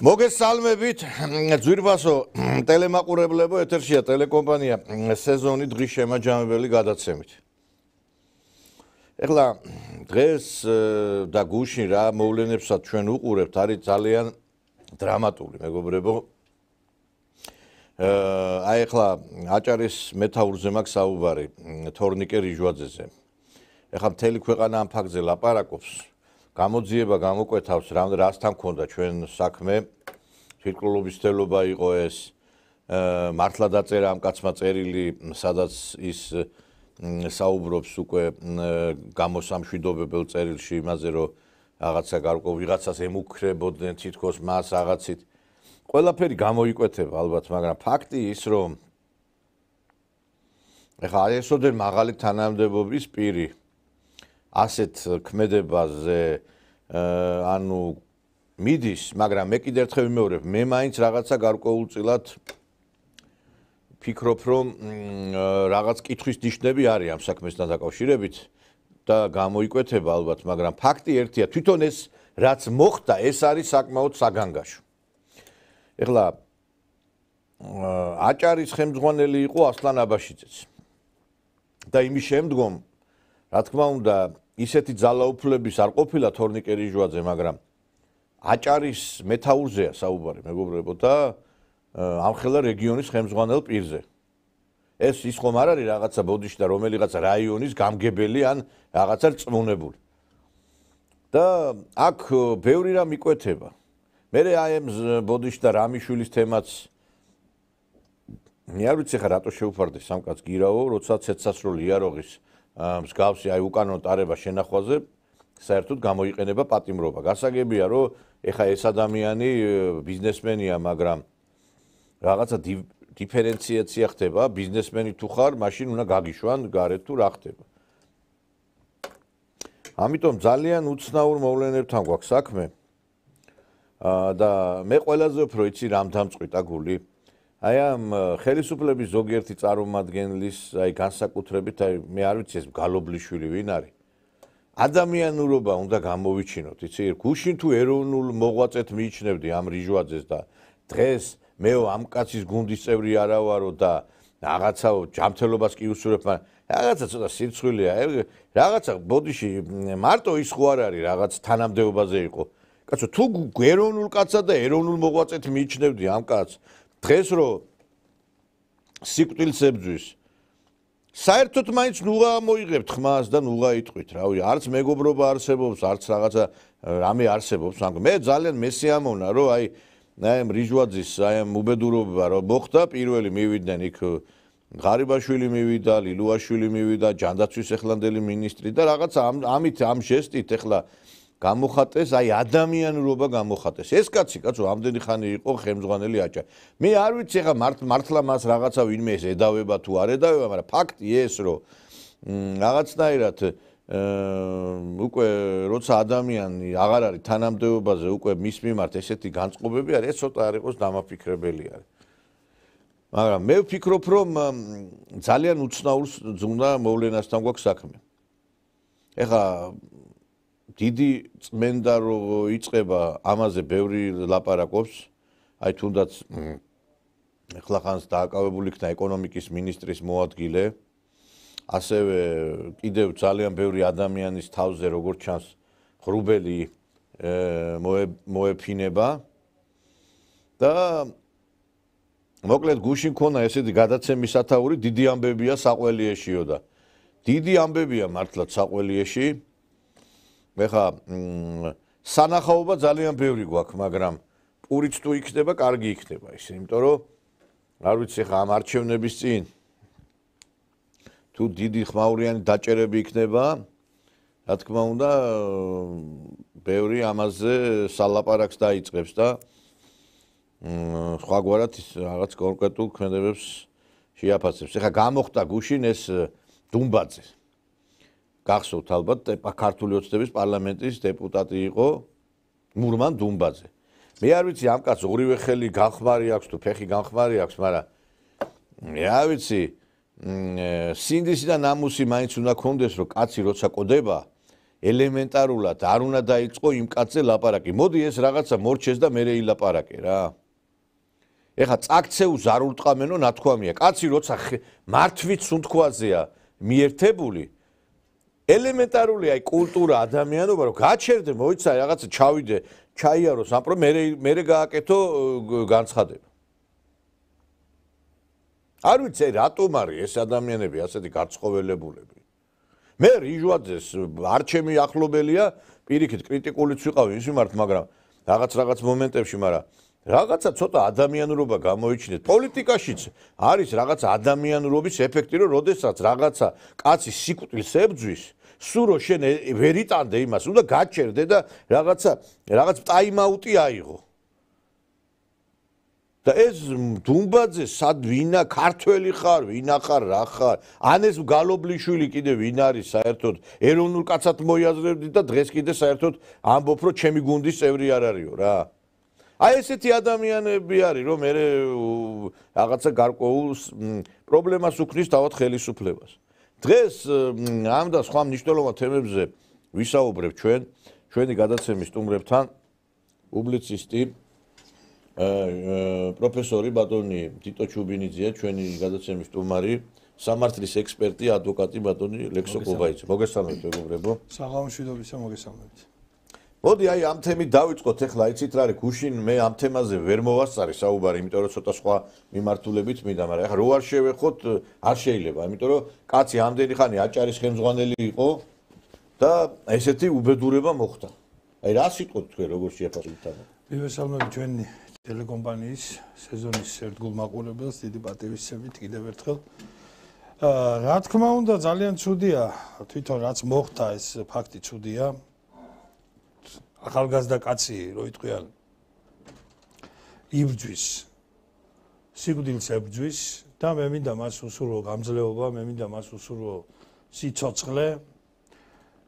მოგესალმებით ძვირფასო ტელემაყურებლებო ეთერშია ტელეკომპანია სეზონი დღის შემაჯამებელი გადაცემით. ეხლა დღეს და გუშინ რა მოვლენებსაც ჩვენ უყურებთ არის ძალიან დრამატული მეგობრებო. აი ეხლა აჭარის მეთაურზე მაქვს საუბარი თორნიკე რიჟვაძეზე. ეხლა მთელი ქვეყანა ამ ფაქტზე ლაპარაკობს. გამოძიება გამოკვეთავს რასთან ქონდა ჩვენ საქმე თვითმკვლელობის თელობა იყო ეს მართლა დაწერა ამ კაცმა წერილი სადაც ის საუბრობს უკვე გამოსამშვიდობებელ წერილში იმაზე რომ რაღაცა გარკვეულ ვიღაცას ემუქრებოდნენ თითქოს მას რაღაცით ყველაფერი გამოიკვეთება ალბათ მაგრამ ფაქტი ის რომ ეხლა ესოდენ მაღალი თანამდებობის პირი ასეთ ქმედებაზე ანუ მიდის, მაგრამ მე კიდევ ერთხელ ვიმეორებ, მე მაინც რაღაცა გარკვეულწილად ფიქრობ, რომ რაღაც კითხვის ნიშნები არის ამ საქმესთან დაკავშირებით და გამოიკვეთება ალბათ, მაგრამ ფაქტი ერთია, თვითონ ეს რაც მოხდა, ეს არის საკმაოდ საგანგაშო. ეხლა აჭარის ხელმძღვანელი იყო ასლან აბაშიძეც. და იმის შემდგომ, რა თქმა უნდა, ისეთი ძალაუფლების არ ყოფილა თორნიკე რიჟვაძე, მაგრამ აჭარის მეთაურზეა საუბარი, მეგობრებო და ამხელა რეგიონის ხელმძღვანელ პირზე. ეს ის ხომ არ არის რაღაცა ბოდიშთა რომელიღაც რაიონის გამგებელი ან რაღაცა რწმუნებული. და აქ ბევრი რამ იკვეთება. მე აი ამ ბოდიშთა რამიშვილის თემაც მე არ ვიცი ხა რატო შეუფარდი სამკაც გირავო, როცა ცეცხლსასროლი იარაღის მსგავსი აი უკანონო ტარება შენახვაზე საერთოდ გამოიყენება პატიმრობა. გასაგებია რომ ეხა ეს ადამიანი ბიზნესმენია, მაგრამ რაღაცა დიფერენციაცია ხდება, ბიზნესმენი თუ ხარ, მაშინ უნდა გაგიშვან გარეთ თუ რა ხდება. ამიტომ ძალიან უცნაურ მოვლენებთან გვაქვს საქმე. და მე ყველაზე უფრო იცი რამ დამწყვიტა გული. აი ამ ხელისუფლების ზოგიერთი წარმომადგენლის აი განსაკუთრებით აი მე არ ვიცი ეს გალობლიშვილი ვინ არის. ადამიანურობა უნდა გამოვიჩინოთ, იცი? გუშინ თუ ეროვნულ მოღვაწედ მიიჩნევდი ამ რიჟვაძეს და დღეს მეო ამ კაცის გუნდის წევრი არა ვარო და რაღაცა ჯანმრთელობას კი უსურვებ, მაგრამ რაღაცა ცოტა სირცხვილია. რაღაცა ბოდიში მარტო ის ხო არ არის რაღაც თანამდებობაზე იყო. კაცო თუ ეროვნულ კაცსა და ეროვნულ მოღვაწედ მიიჩნევდი ამ კაცს დღეს რო სიკვდილს ებძვის საერთოდ მაინც ნუღა მოიღებთ ხმას და ნუღა იტყვით, რავი, არც მეგობრობა არსებობს, არც რაღაცა რამე არსებობს, მაგრამ მე ძალიან მესიამოვნა, რომ აი ამ რიჟვაძის აი ამ უბედურობა რომ მოხდა, პირველი მივიდნენ იქ ღარიბაშვილი მივიდა, ლილუაშვილი მივიდა, ჯანდაცვის ეხლანდელი მინისტრი და რაღაცა ამით ამ ჟესტით ეხლა გამოხატეს, აი ადამიანურობა გამოხატეს. ეს კაცი, კაცო, ამდენი ხანი იყო ხელმძღვანელი აჭარ. მე არ ვიცი ხა მართლა მას რაღაცა ვინმე ეს ედავება თუ არ ედავება, მაგრამ ფაქტი ეს, რომ რაღაცნაირად უკვე როცა ადამიანი აღარ არის თანამდებობაზე, უკვე მის მიმართ ესეთი განწყობები არის, ეს ცოტა არ იყოს დამაფიქრებელი არის. მაგრამ მე ვფიქრობ, რომ ძალიან უცნაურ ზუნა მოვლენასთან გვაქვს საქმე. ეხლა დიდი წმენდა რო იწყება ამაზე ბევრი ლაპარაკობს, აი თუნდაც ეხლა ხანს დააკავებული იქნა ეკონომიკის მინისტრის მოადგილე, ასევე კიდევ ძალიან ბევრი ადამიანის თავზე როგორც ჩანს ღრუბელი მოეფინება და მოკლედ გუშინ ქონა ესეთი გადაცემის სათაური დიდი ამბებია საყველიეშიო და დიდი ამბებია მართლაც საყველიეში. ეხა სანახაობა ძალიან ბევრი გვაქვს, მაგრამ პურიც თუ იქნება, კარგი იქნება ისე, იმიტომ რომ არ ვიცი ხა ამ არჩევნების წინ თუ დიდი ხმაურიანი დაჭერები იქნება, რა თქმა უნდა, ბევრი ამაზე სალაპარაკს დაიწყებს და სხვაგვარად ის რაღაც კონკრეტულ ქმედებებს შეაფასებს. ეხლა გამოხდა გუშინ ეს დუმბაძე. გახსოვთ ალბათ ქართული ოცნების პარლამენტის დეპუტატი იყო მურმან დუმბაძე. მე არ ვიცი ამ კაცს ორივე ხელი განხმარი აქვს თუ ფეხი განხმარი აქვს, მაგრამ მე არ ვიცი სინდისი და ნამუსი მაინც უნდა კონდეს, რომ კაცი როცა ყდება ელემენტარულად არ უნდა დაიწყო იმ კაცზე ლაპარაკი. მოდი ეს რაღაცა მორჩეს და მერე ილაპარაკე რა. ეხლა წაქცეუს არ ურტყამენო ნათქვამია. კაცი როცა მართვით სუნთქვაზეა მიერთებული ელემენტარული აი კულტურა ადამიანობა რომ გაჩერდე მოიცაი რაღაცა ჩავიდე ჩაიარო სამპრო მერე გააკეთო განცხადება. არ ვიცი რატომ არის ეს ადამიანები ასეთი გარცხოველებულები. მე რიჟვაძეს არ ჩემი ახლობელია, პირიქით კრიტიკულიც ვიყავი ის მიმართ, მაგრამ რაღაც მომენტებში, მაგრამ რაღაცა ცოტა ადამიანურობა გამოიჩინეთ. პოლიტიკაშიც არის რაღაცა ადამიანურობის ეფექტი, რომ როდესაც რაღაცა კაცი სიკვდილს ებძვის, სულ რო შენ ვერ იტანდე იმას, უნდა გაჩერდე და რაღაც ტაიმაუტი აიღო. და ეს დუმბაძე სად ვინა ქართველი ხარ, ვინა ხარ, რა ხარ? ან ეს გალობლიშვილი კიდე ვინ არის საერთოდ ეროვნულ კაცად მოიაზრებდი და დღეს კიდე საერთოდ ამბობ რომ ჩემი გუნდის წევრი არ არისო რა. აი ესეთი ადამიანები არის რომ მე რაღაცა გარკვეულ პრობლემას უქმნის თავად ხელისუფლებას. დღეს ამ და სხვა მნიშვნელოვან თემებზე ვისაუბრებ ჩვენი გადაცემის სტუმრებთან პუბლიცისტი პროფესორი ბატონი თიტო ჩუბინიძეა, ჩვენი გადაცემის სტუმარი, სამართლის ექსპერტი, ადვოკატი ბატონი ლექსო კუბაიძე. მოგესალმებით მეგობრებო. საღამოშვიდობისა მოგესალმებით. მოდი აი ამ თემით დავიწყოთ ახლა, იცით რა არის, გუშინ მე ამ თემაზე ვერ მოვასწარი საუბარი, იმიტომ რომ ცოტა სხვა მიმართულებით მინდა, მაგრამ ახლა რო არ შევეხოთ, არ შეიძლება, იმიტომ რომ კაცი ამდენი ხანი აჭარის ხელმძღვანელი იყო და ესეთი უბედურება მოხდა. აი რა სიტყვით თქვენ როგორ შეაფასებთ ამას? მივესალმები ჩვენი ტელეკომპანიის სეზონის ერთგულ მაყურებელს, დიდი პატივისცემით კიდევ ერთხელ. რა თქმა უნდა, ძალიან ცუდია, თვითონ რაც მოხდა ეს ფაქტი ცუდია. ახალგაზრდა კაცი, რო იტყვიან, იბრძვის, სიკვდილს ებრძვის და მე მინდა მას უსურვო გამძლეობა, მე მინდა მას უსურვო სიცოცხლე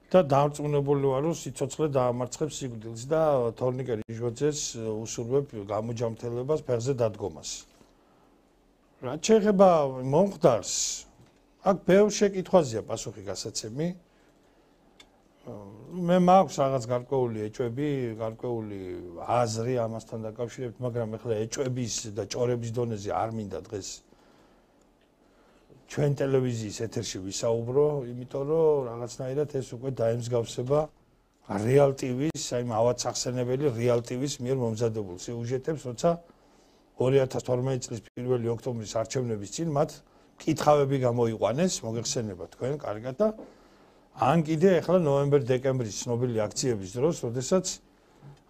და დამრწმუნებული ვარ, რომ სიცოცხლე დაამარცხებს სიკვდილს და თორნიკე რიჟვაძეს უსურვებ გამოჯამრთელებას, ფეხზე დადგომას. რაც შეეხება მომხდარს, აქ ბევრ შეკითხვაზეა პასუხი გასაცემი. მე მაქვს რაღაც გარკვეული ეჭვები, გარკვეული აზრი ამასთან დაკავშირებით, მაგრამ ეხლა ეჭვების და ჭორების დონეზე არ მინდა დღეს ჩვენ ტელევიზიის ეთერში ვისაუბრო, იმიტომ რომ რაღაცნაირად ეს უკვე დაემსგავსება რეალ ტივის, აი ავაცახსენებელი რეალ ტივის მიერ მომზადებულ სიუჟეტებს, როცა 2012 წლის 1 ოქტომბრის არჩევნების წინ მათ კითხავები გამოიყვანეს, მოგეხსენება თქვენ კარგად და ან კიდე ახლა ნოემბერ-დეკემბრის ცნობილი აქციების დროს, როდესაც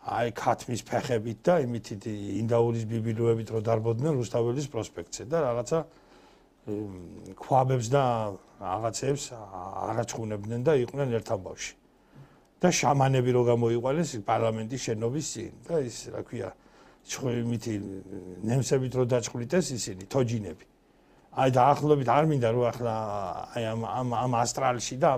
აი ქათმის ფეხებით და იმითი ინდაურის ბიბილოებით რო დარბოდნენ რუსთაველის პროსპექტზე და რაღაცა ქვაბებს და რაღაცებს არაჩხუნებდნენ და იყვნენ ერთ ამბავში. და შამანები რო გამოიყვანეს პარლამენტის შენობის წინ და ის რა ქვია, იმითი ნემსებით რო დაჭყვლიტეს ისინი თოჯინები. აი დაახლოებით არ მინდა რომ ახლა აი ამ ასტრალში და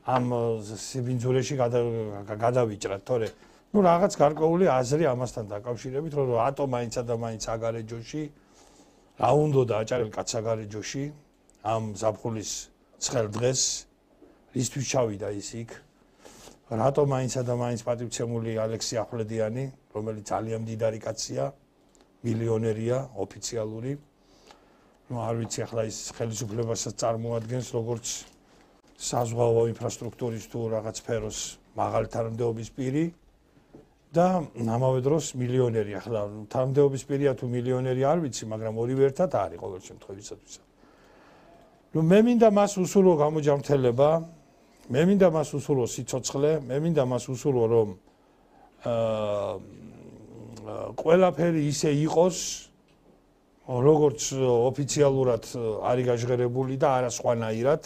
ამ სიბინძურეში გადავიჭრათ, თორე ნუ რაღაც გარკვეული აზრი ამასთან დაკავშირებით, რომ რატომ მაინცა და მაინც აგარეჯოში რა უნდა და აჭარელ კაც აგარეჯოში ამ ზაფხულის ცხელ დღეს რისთვის ჩავიდა ის იქ, რატომ მაინცა და მაინც პატივცემული ალექსი ახვლედიანი, რომელიც ძალიან მდიდარი კაცია, მილიონერია, ოფიციალური, ნუ არ ვიცი ახლა ის ხელისუფლებასაც წარმოადგენს როგორც საზღვაო ინფრასტრუქტურის თუ რაღაც სფეროს მაღალი თანამდებობის პირი და ამავე დროს მილიონერი. ახლა თანამდებობის პირია თუ მილიონერი არ ვიცი, მაგრამ ორივე ერთად არის ყოველ შემთხვევისათვის. ნუ მე მინდა მას უსურვო გამოჯამრთელება, მე მინდა მას უსურვო სიცოცხლე, მე მინდა მას უსურვო რომ ყველაფერი ისე იყოს, როგორც ოფიციალურად არის გაჟღერებული და არა სხვანაირად.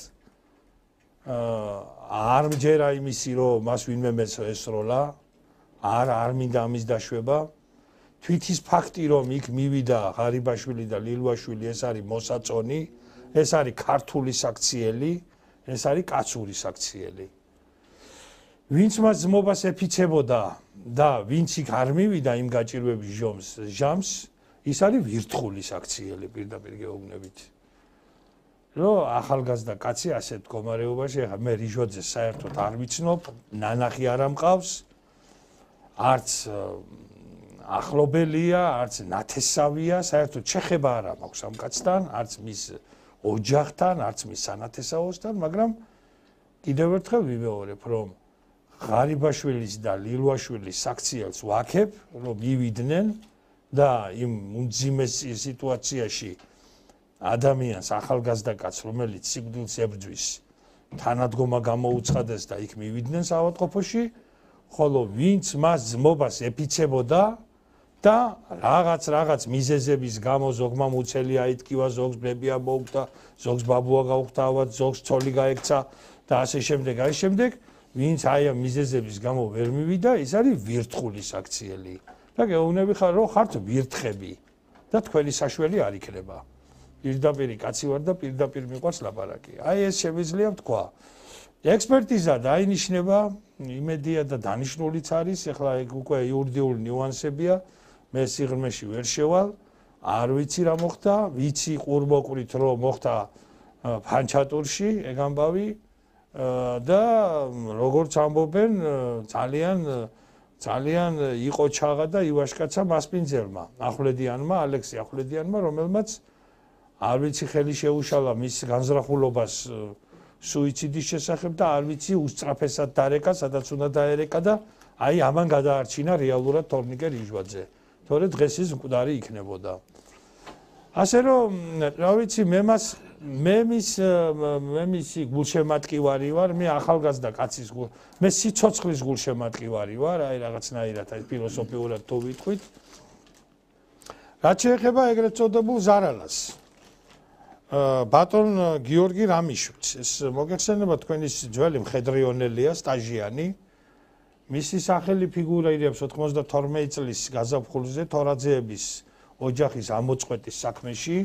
არ მჯერა იმისი რომ მას ვინმე ესროლა, არ მინდა ამის დაშვება. თვითის ფაქტი რომ იქ მივიდა ღარიბაშვილი და ლილვაშვილი ეს არის მოსაწონი, ეს არის ქართული საქციელი, ეს არის კაცური საქციელი. ვინც მას ძმობას ეფიცებოდა და ვინც იქ არ მივიდა იმ გაჭირვების ჟამს, ის არის ვირთხული საქციელი პირდაპირ გეუბნებით. რომ ახალგაზრდა კაცი ასეთ მდგომარეობაში, ახლა მე რიჟოძეს საერთოდ არ ვიცნობ, ნანახი არ ამყავს, არც ახლობელია, არც ნათესავია, საერთოდ შეხება არ მაქვს ამ კაცთან, არც მის ოჯახთან, არც მის სანათესაოსთან, მაგრამ კიდევ ერთხელ ვიმეორებ, რომ ღარიბაშვილის და ლილვაშვილის საქციელს ვაქებ, რომ მივიდნენ და იმ უმძიმეს სიტუაციაში ადამიანს ახალგაზრდა კაცს, რომელიც სიკვდილს ებრძვის, თანადგომა გამოუცხადეს და იქ მივიდნენ საავადმყოფოში, ხოლო ვინც მას ძმობას ეფიცებოდა და რაღაც მიზეზების გამო ზოგმა მუცელი აიტკივა, ზოგს ბებია მოუხდა, ზოგს ბაბუა გაუხდა ავად, ზოგს ცოლი გაექცა და ასე შემდეგ, ვინც აი ამ მიზეზების გამო ვერ მივიდა, ის არის ვირთხული საქციელი. და გეუბნები ხარ, რომ ხართ ვირთხები და თქვენი საშველი არ იქნება. პირდაპირი კაცი ვარ და პირდაპირ მიყვარს ლაპარაკი. აი ეს შემიძლია ვთქვა. ექსპერტიზა დაინიშნება, იმედია და დანიშნულიც არის, ეხლა ეგ უკვე იურიდიული ნიუანსებია, მე სიღრმეში ვერ შევალ, არ ვიცი რა მოხდა, ვიცი ყურმოყვრით რომ მოხდა ფანჩატურში ეგ ამბავი და როგორც ამბობენ, ძალიან იყო ჩაღა და ივაშკაცა მასპინძელმა, ახვლედიანმა, ალექსი ახვლედიანმა, რომელმაც არ ვიცი ხელი შეუშალა მის განზრახულობას სუიციდის შესახებ და არ ვიცი უსწრაფესად დარეკა, სადაც უნდა დაერეკა და აი ამან გადაარჩინა რეალურად თორნიკე რიჟვაძე. თორე დღეს ის მკვდარი იქნებოდა. ასე რომ, რა ვიცი, მე მისი გულშემატკივარი ვარ, მე ახალგაზრდა კაცის მე სიცოცხლის გულშემატკივარი ვარ, აი რაღაცნაირად აი ფილოსოფიურად თუ ვიტყვით. რაც შეეხება ეგრეთ წოდებულ ზარალას. ბატონ გიორგი რამიშვილს, ეს მოგეხსენება თქვენი ძველი მხედრიონელია, სტაჟიანი. მისი სახელი ფიგურირებს 92 წლის გაზაფხულზე თორაძეების ოჯახის ამოწყვეტის საქმეში.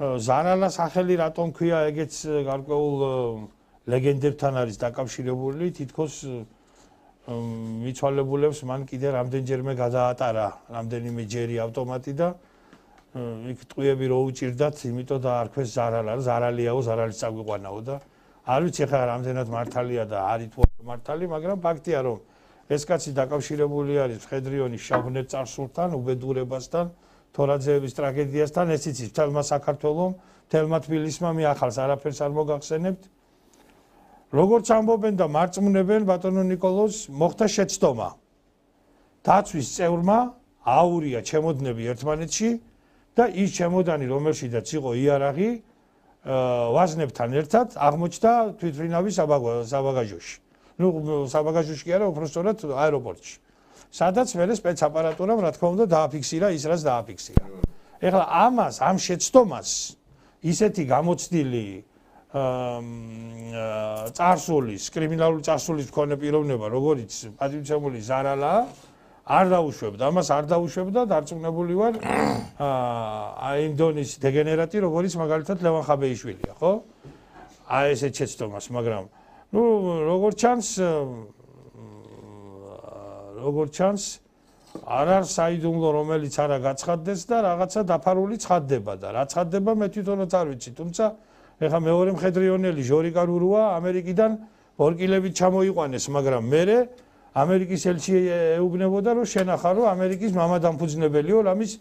ზარალა სახელი რატომ ქვია, ეგეც გარკვეულ ლეგენდებთან არის დაკავშირებული, თითქოს მიცვალებულებს მან კიდე რამდენჯერმე გადაატარა რამდენიმე ჯერი ავტომატი და იქ ტყუები რო უჭირდათ, იმიტომ დაარქვეს ზარალა, ზარალიაო, ზარალის წაგვიყვანაო და არ ვიცი ხა რამდენად მართალია და არის თუ არა მართალი, მაგრამ ფაქტია რომ ეს კაცი დაკავშირებული არის მხედრიონის შავნეთ წარსულთან, უბედურებასთან, თორაძეების ტრაგედიასთან, ეს იცის მთელმა საქართველომ, მთელმა თბილისმა, მე ახალს არაფერს არ მოგახსენებთ. როგორც ამბობენ და მარწმუნებენ ბატონო ნიკოლოზ, მოხდა შეცდომა. დაცვის წევრმა აურია ჩემოდნები ერთმანეთში და ის ჩემოდანი, რომელშიც იყო იარაღი, ვაზნებთან ერთად აღმოჩნდა თვითმფრინავის საბაგაჟოში. ნუ საბაგაჟოში კი არა, უბრალოდ აეროპორტში. სადაც მერე სპეცაპარატურამ რა თქმა უნდა დააფიქსირა ის, რაც დააფიქსირა. ეხლა ამ შეცდომას ისეთი გამოცდილი წარსულის, კრიმინალური წარსულის მქონე პიროვნება, როგორც პატივცემული ზარალა, არ დაუშვებდა, ამას არ დაუშვებდა, დარწმუნებული ვარ, აი იმ დონის დეგენერატი, როგორც მაგალითად ლევან ხაბეიშვილია, ხო? აი ესეთ შეცდომას, მაგრამ ნუ როგორც ჩანს, არ არის საიდუმლო, რომელიც არა გაცხადდეს და რაღაცა დაფარული ცხადდება და რა ცხადდება მე თვითონაც არ ვიცი, თუმცა ეხა მეორე მხედრიონელი ჟორიკა რურუა ამერიკიდან ორკილებით ჩამოიყვანეს, მაგრამ მერე ამერიკის ელჩი ეუბნებოდა, რომ შენახა, რომ ამერიკის მამადამფუძნებელიო, რამის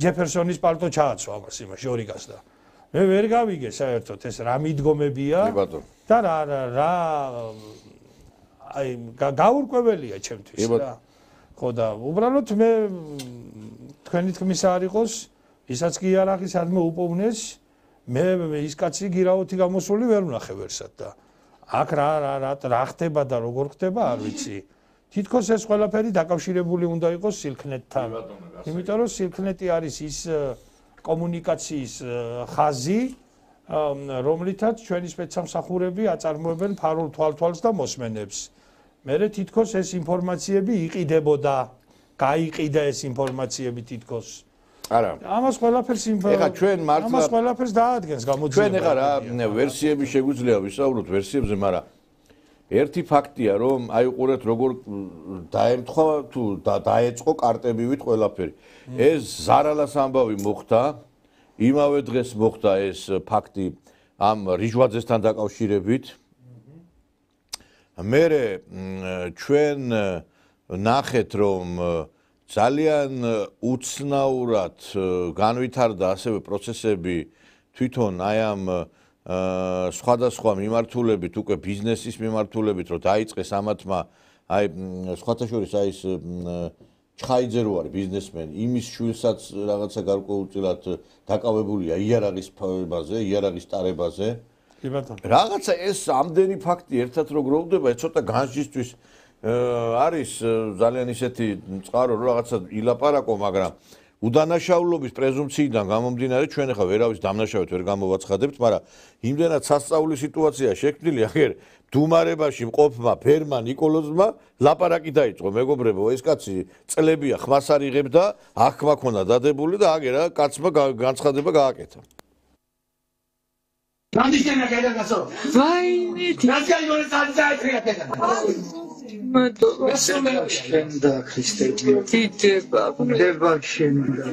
ჯეფერსონის პალტო ჩააცვა ამას იმას ჟორიკას და მე ვერ გავიგე საერთოდ ეს რა მიდგომებია და რა აი გაურკვეველია ჩემთვის რა. ხო და უბრალოდ მე თქვენი თქმის არ იყოს, ისაც კი იარაღი სადმე უპოვნეს, მე ის კაცი გირაოთი გამოსული ვერ ვნახე ვერსად და აქ რა ხდება და როგორ ხდება არ ვიცი. თითქოს ეს ყველაფერი დაკავშირებული უნდა იყოს სილქნეტთან. იმიტომ რომ სილქნეტი არის ის კომუნიკაციის ხაზი, რომლითაც ჩვენი სპეცსამსახურები აწარმოებენ ფარულ თვალთვალს და მოსმენებს. მერე თითქოს ეს ინფორმაციები იყიდებოდა გაიყიდა ეს ინფორმაციები თითქოს. არა. ამას ყველაფერს ეხლა ჩვენ მართლა ამას ყველაფერს დაადგენს გამოძიება. ჩვენ ეხლა რა ვერსიები შეგვიძლია ვისაუბროთ ვერსიებზე, მაგრამ ერთი ფაქტია, რომ აი უყურეთ როგორ დაემთხვა თუ დაეწყო კარტებივით ყველაფერი. ეს ზარალას ამბავი მოხდა, იმავე დღეს მოხდა ეს ფაქტი ამ რიჟვაძესთან დაკავშირებით. მერე ჩვენ ნახეთ, რომ ძალიან უცნაურად განვითარდა ასევე პროცესები თვითონ აი ამ სხვადასხვა მიმართულებით, უკვე ბიზნესის მიმართულებით, რომ დაიწყეს ამათმა აი სხვათა შორის აი ეს ჩხაიძე რო არის ბიზნესმენი, იმის შვილსაც რაღაცა გარკვეულწილად დაკავებულია იარაღის ფარებაზე, იარაღის ტარებაზე. კი ბატონო. რაღაცა ეს ამდენი ფაქტი ერთად რო გროვდება, ეს ცოტა განსჯისთვის არის ძალიან ისეთი წყარო, რომ რაღაცა ილაპარაკო, მაგრამ უდანაშაულობის პრეზუმციიდან გამომდინარე ჩვენ ახლა ვერავის დამნაშავედ ვერ გამოვაცხადებთ, მაგრამ იმდენად სასწაული სიტუაცია შექმნილი, აგერ დუმარებაში მყოფმა ფერმა ნიკოლოზმა ლაპარაკი დაიწყო, მეგობრებო, ეს კაცი წლებია ხმას არ იღებდა, ახმა ქონდა დადებული და აგერა კაცმა განცხადება გააკეთა. Nandishena kaida gaso. Vai, Nasca yore sadza etria tega. Shenda Christe. Titeba. Deba shenda.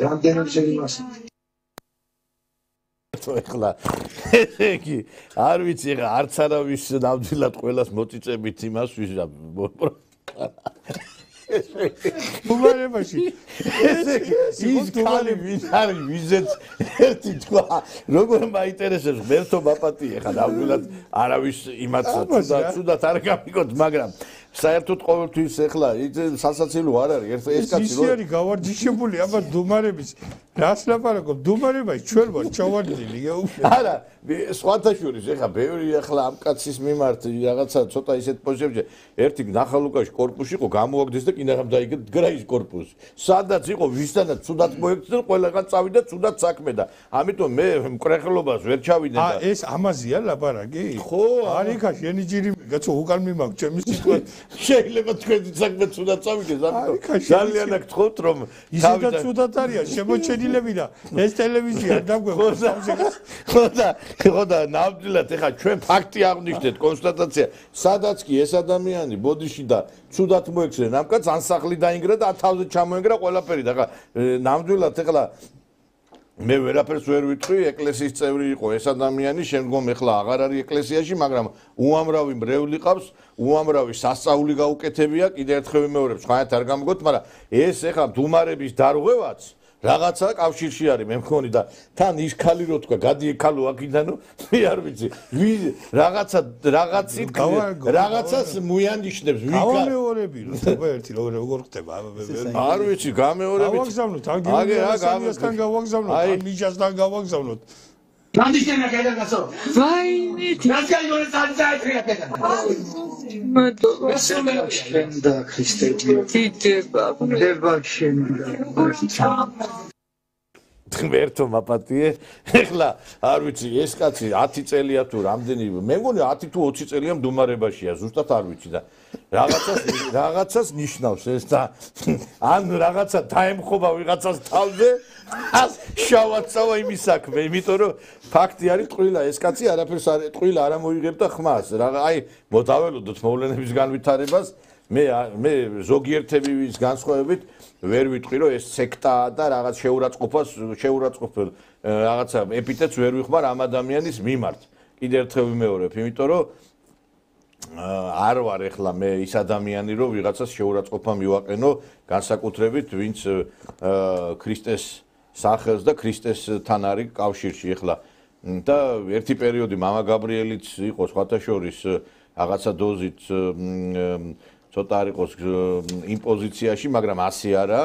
Randenem shelimas. ეხლა იგი არ ვიცი ეხლა არც არავის ნამდვილად ყველას მოწიწებით იმას ვიზა დუმარებაში ის კალი ვინ არის ვიზეც ერთი თქვა როგორ მაინტერესებს მერთო მაპატი ეხლა ნამდვილად არავის იმაც ცუდად არ გამიგოთ მაგრამ საერთოდ ყოველთვის ეხლა სასაცილო არ არის ეს კაცი ის არის გავარჯიშებული აბა დუმარების რას ლაპარაკობ დუმარებაში ჩვენ ვარ ჩავარდნილი არა სხვათა შორის ეხლა ბევრი ეხლა ამ კაცის მიმართ რაღაცა ცოტა ისეთ პოზიციებში ერთი ნახალუკაში корпуსი იყო გამოაგდეს და კიდევ დაიგდა ის корпуსი სადაც იყო ვისთანაც ცუდად მოექცნენ ყველაგან წავიდა ცუდად საქმე და ამიტომ მე მკრეხლობას ვერ ჩავიდე და ეს ამაზია ლაპარაკი ხო არიქა შენი ჯირი კაცო უკან მიმაქვს ჩემი სიტყვა შეიძლება თქვენი საქმე ცუდად წავიდეს ამიტომ ძალიან აქ გთხოვთ რომ ისედაც ცუდად არიან შემოჩენილები და ეს ტელევიზია დაგვეღოს ხო და ნამდვილად ეხა ჩვენ ფაქტი აღნიშნეთ კონსტატაცია სადაც კი ეს ადამიანი ბოდიში და ცუდად მოექცნენ ამ კაცს ანსახლი დაინგრა და თავზე ჩამოენგრა ყველაფერი და ხა ნამდვილად ეხლა მე ვერაფერს ვერ ვიტყვი ეკლესიის წევრი იყო ეს ადამიანი შემდგომ ეხლა აღარ არის ეკლესიაში მაგრამ უამრავი მრევლი ყავს უამრავი სასწაული გაუკეთებია კიდევ ერთხელ ვიმეორებ სხვანაირად არ გამიგოთ მაგრამ ეს ეხლა დუმარების დარღვევაც რაღაცა კავშირში არის მე მგონი და თან ის ქალი რო თქვა გადი ეკალო აქიდანო მე არ ვიცი რაღაცას მოიანიშნებს გამეორები რო ერთი როგორ ხდება არ ვიცი გამეორები გავაგზავნოთ ან გიმნაზიასთან გავაგზავნოთ ან ნიჟასთან გავაგზავნოთ Nandishena kaida gaso. Vai, Nasca yore sadza etria tega. Shenda Christe. Titeba. Deba shenda. მერთო მაპატიე ეხლა არ ვიცი ეს კაცი 10 წელია თუ რამდენი მე მგონი 10 თუ 20 წელია მდუმარებაშია ზუსტად არ ვიცი და რაღაცას ნიშნავს ეს და ან რაღაცა დაემხობა ვიღაცას თავზე შავაცავა იმის საქმე იმიტომ რომ ფაქტი არის ტყილა ეს კაცი არაფერს არ ტყილა არ მოიგებდა ხმას აი მოდაველოდოთ მოვლენების განვითარებას მე ზოგიერთების განსხვავებით ვერ ვიტყვი რომ ეს სექტაა და რაღაც შეურაცხყოფელ რაღაცა ეპიტეტს ვერ ვიხმარ ამ ადამიანის მიმართ. კიდევ ერთხელ ვიმეორებ, იმიტომ რომ არ ვარ ეხლა მე ის ადამიანი რომ ვიღაცას შეურაცხყოფა მივაყენო განსაკუთრებით ვინც ქრისტეს სახელს და ქრისტესთან არის კავშირში ეხლა და ერთი პერიოდი მამა გაბრიელიც იყო სხვათა შორის რაღაცა დოზით ცოტა არ იყოს იმ პოზიციაში, მაგრამ ასე არა.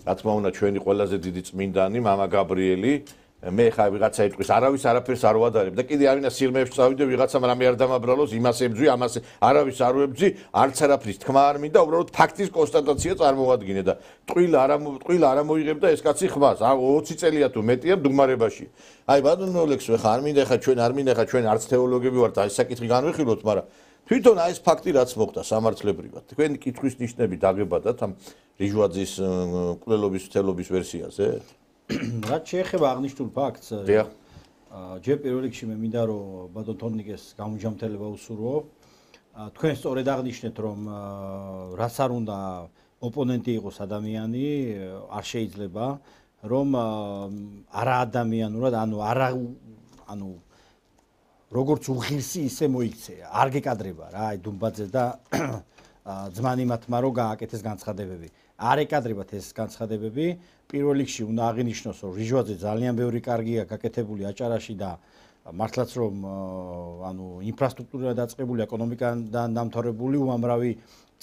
რა თქმა უნდა, ჩვენი ყველაზე დიდი წმინდანი, მამა გაბრიელი, მე ხა ვიღაცა იტყვის, არავის არაფერს არ ვადარებ და კიდე არინა სიღრმეებში წავიდე, ვიღაცამ რამე არ დამაბრალოს, იმას ებძვი, ამას არავის არ ვებძვი, არც არაფრის თქმა არ მინდა, უბრალოდ ფაქტის კონსტატაცია წარმოვადგინე და ტყილა არ მოიღებდა ეს კაცი ხმას. 20 წელია თუ მეტია მდუმარებაში. აი ბატონო ლექსო, ხა არ მინდა ხა ჩვენ არც თეოლოგები ვართ, აი საკითხი განვიხილოთ, მაგრამ თვითონ აი ეს ფაქტი რაც მოხდა სამართლებრივად. თქვენი კითხვის ნიშნები დაგებადათ ამ რიჟვაძის მკვლელობის მთელობის ვერსიაზე? რაც შეეხება აღნიშნულ ფაქტს, დიახ. ჯერ პირველ რიგში მე მინდა რომ ბატონ თორნიკეს გამოჯამთელება უსურვო. თქვენ სწორედ აღნიშნეთ რომ რაც არ უნდა ოპონენტი იყოს ადამიანი, არ შეიძლება რომ არა ადამიანურად, ანუ როგორც უღირსი ისე მოიქცეა. არ გეკადრება რა, აი დუმბაძე და ძმანიმათმა რომ გააკეთეს განცხადებები. არ ეკადრებათ ეს განცხადებები. პირველ რიგში უნდა აღინიშნოს რომ რიჟვაძე ძალიან ბევრი კარგია გაკეთებული აჭარაში და მართლაც რომ ანუ ინფრასტრუქტურა დაწყებული, ეკონომიკიდან დამთავრებული უამრავი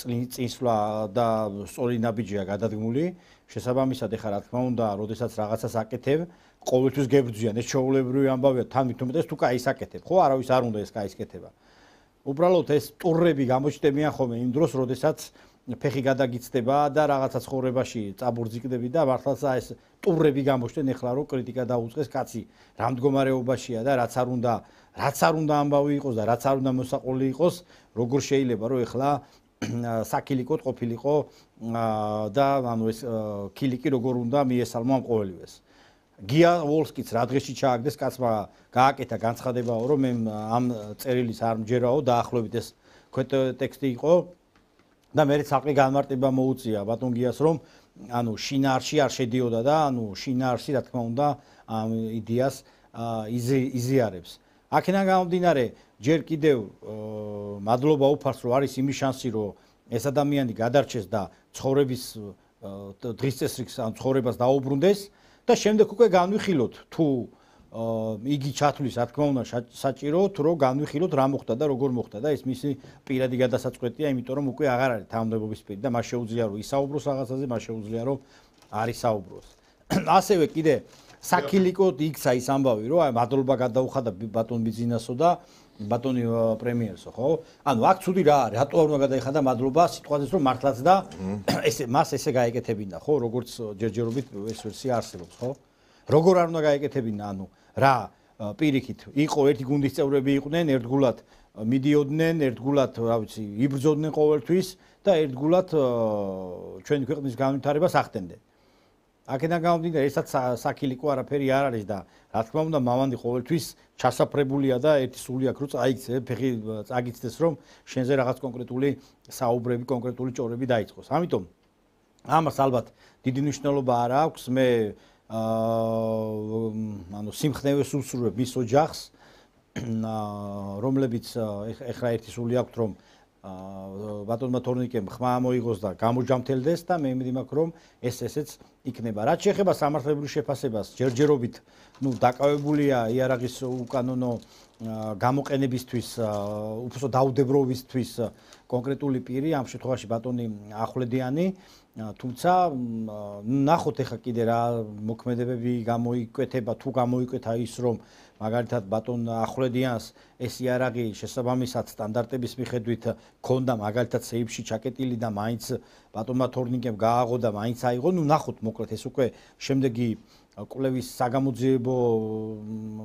წინსვლა და სწორი ნაბიჯია გადადგმული. შესაბამისად ეხლა რა თქმა უნდა, როდესაც რაღაცას აკეთებ, ყოველთვის გებრძვიან, ეს ჩაოლებრივი ამბავია, თან მithumetes თუ კაის აკეთებ, ხო, არავის არ უნდა ეს კაის კეთება. უბრალოდ ეს ტურები გამოჩნდებიან ხოლმე იმ დროს, როდესაც ფეხი გადაგიცდება და რაღაცა ცხოვრებაში წაბურძიკდები და მართლაც ეს ტურები გამოჩნდნენ ეხლა რომ კრიტიკა დაუწყეს კაცი რა მდგომარეობაშია და რაც არ უნდა ამბავი იყოს და რაც არ უნდა მოსაყოლი იყოს, როგორ შეიძლება რომ ეხლა საკილიკოდ ყოფილიყო და ანუ ეს კილიკი როგორ უნდა მიესალმო ამ ყოველივეს. გია ვოლსკიც რა დღეში ჩააგდეს კაცმა გააკეთა განცხადებაო რომ მე ამ წერილის არ მჯერაო დაახლოებით ეს ტექსტი იყო და მე ცალკე განმარტება მოუწია ბატონ გიას რომ ანუ შინაარსში არ შედიოდა და ანუ შინაარსი რა თქმა უნდა ამ იდეას იზიარებს. აქედან გამომდინარე ჯერ კიდევ მადლობა უფალს რომ არის იმის შანსი რომ ეს ადამიანი გადარჩეს და ცხოვრების დღის წესრიგს ან ცხოვრებას დაუბრუნდეს და შემდეგ უკვე განვიხილოთ თუ იგი ჩათვლის რა თქმა უნდა საჭირო თუ რომ განვიხილოთ რა მოხდა და როგორ მოხდა და ეს მისი პირადი გადასაწყვეტია იმიტომ რომ უკვე აღარ არის თანამდებობის პირი და მას შეუძლია რომ ისაუბროს რაღაცაზე, მას შეუძლია რომ არ ისაუბროს. ასევე კიდე საკილიკოდ იქცა ის ამბავი რომ აი მადლობა გადაუხადა ბატონ ბიძინასო და ბატონი პრემიერსო, ხო? ანუ აქ ცუდი რა არის, რატო არ უნდა გადაიხადა მადლობა სიტყვაზეც რომ მართლაც და ესე მას ესე გაეკეთებინა, ხო? როგორც ჯერჯერობით ეს ვერსია არსებობს, ხო? როგორ არ უნდა გაეკეთებინა, ანუ რა პირიქით იყო ერთი გუნდის წევრები იყვნენ, ერთგულად მიდიოდნენ, ერთგულად, რა ვიცი, იბრძოდნენ ყოველთვის და ერთგულად ჩვენი ქვეყნის განვითარებას ახდენდნენ. აქედან გამომდინარე, ესაც საკილიკო არაფერი არ არის და რა თქმა უნდა, მამანდი ყოველთვის ჩასაფრებულია და ერთი სული აქვს, რომ წაიქცე, ფეხი წაგიცდეს, რომ შენზე რაღაც კონკრეტული საუბრები, კონკრეტული ჭორები დაიწყოს. ამიტომ ამას ალბათ დიდი მნიშვნელობა არ აქვს. მე ანუ სიმხნევეს უსურვებ მის ოჯახს, რომლებიც ეხლა ერთი სული აქვს, რომ ბატონმა თორნიკემ ხმა მოიგოს და გამოჯამთელდეს და მე იმედი მაქვს რომ ესეც იქნება. რაც შეეხება სამართლებრივ შეფასებას, ჯერჯერობით დაკავებულია იარაღის უკანონო გამოყენებისთვის, უბრალოდ დაუდებრობისთვის კონკრეტული პირი, ამ შემთხვევაში ბატონი ახვლედიანი, თუმცა ნახოთ ეხა კიდე რა მოქმედებები გამოიკვეთება, თუ გამოიკვეთა ის რომ მაგალითად ბატონ ახვლედიანს ეს იარაღი შესაბამისად სტანდარტების მიხედვით ქონდა მაგალითად სეიფში ჩაკეტილი და მაინც ბატონმა თორნიკემ გააღო და მაინც აიღო, ნახოთ მოკლედ ეს უკვე შემდეგი კვლევის საგამოძიებო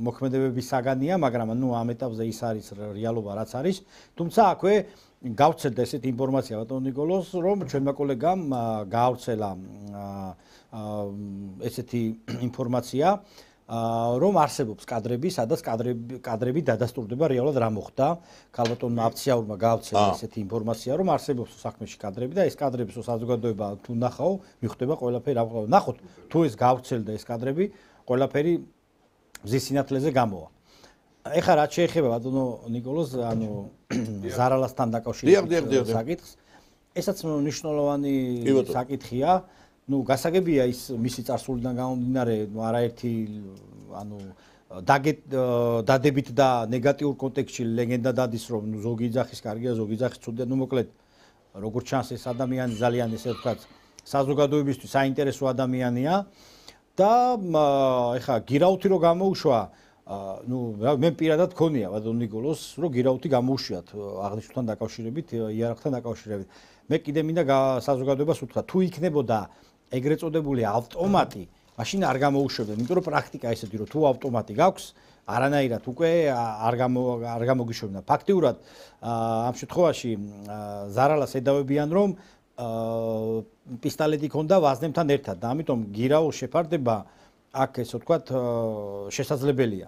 მოქმედებების საგანია, მაგრამ ამ ეტაპზე ის არის რეალობა რაც არის. თუმცა აქვე გავცელდა ესეთი ინფორმაცია ბატონ ნიკოლოს, რომ ჩვენმა კოლეგამ გაავრცელა ესეთი ინფორმაცია, რომ არსებობს კადრები, სადაც კადრები დადასტურდება რეალურად რა მოხდა. ქალბატონმა აფციაურმა გაავრცელა ესეთი ინფორმაცია, რომ არსებობს საქმეში კადრები და ეს კადრების საზოგადოება თუ ნახავ, მიხვდება ყველაფერი რა მოხდა. ნახოთ, თუ ეს გაავრცელდა ეს კადრები, ყველაფერი მზის სინათლეზე გამოვა. ეხლა რაც შეეხება ბატონო ნიკოლოს, ანუ ზარალასთან დაკავშირებით საკითხს, ესაც მნიშვნელოვანი საკითხია. გასაგებია ის მისი წარსულიდან გამომდინარე არაერთი ანუ დადებით და ნეგატიურ კონტექსტში ლეგენდა დადის რომ ზოგი იძახის კარგია, ზოგი იძახის ცუდია, მოკლედ როგორც ჩანს ეს ადამიანი ძალიან ესე ვთქვათ საზოგადოებისთვის საინტერესო ადამიანია და ეხა გირაუთი რო გამოუშვა მე პირადად ქონია ბატონ ნიკოლოს რომ გირაუთი გამოუშვიათ აღნიშნულთან დაკავშირებით, იარაღთან დაკავშირებით. მე კიდე მინდა საზოგადოებას უთხრა თუ იქნებოდა ეგრეთ წოდებული ავტომატი მაშინ არ გამოუშვებდნენ, იმიტომ რომ პრაქტიკა ესეთი რომ თუ ავტომატი გაქვს, არანაირად უკვე არ გამოგიშვებნა. ფაქტიურად ამ შემთხვევაში ზარალას ედავებიან რომ პისტოლეტი ქონდა ვაზნებთან ერთად და ამიტომ გირაოს შეფარდება აქ ესე ვთქვათ შესაძლებელია.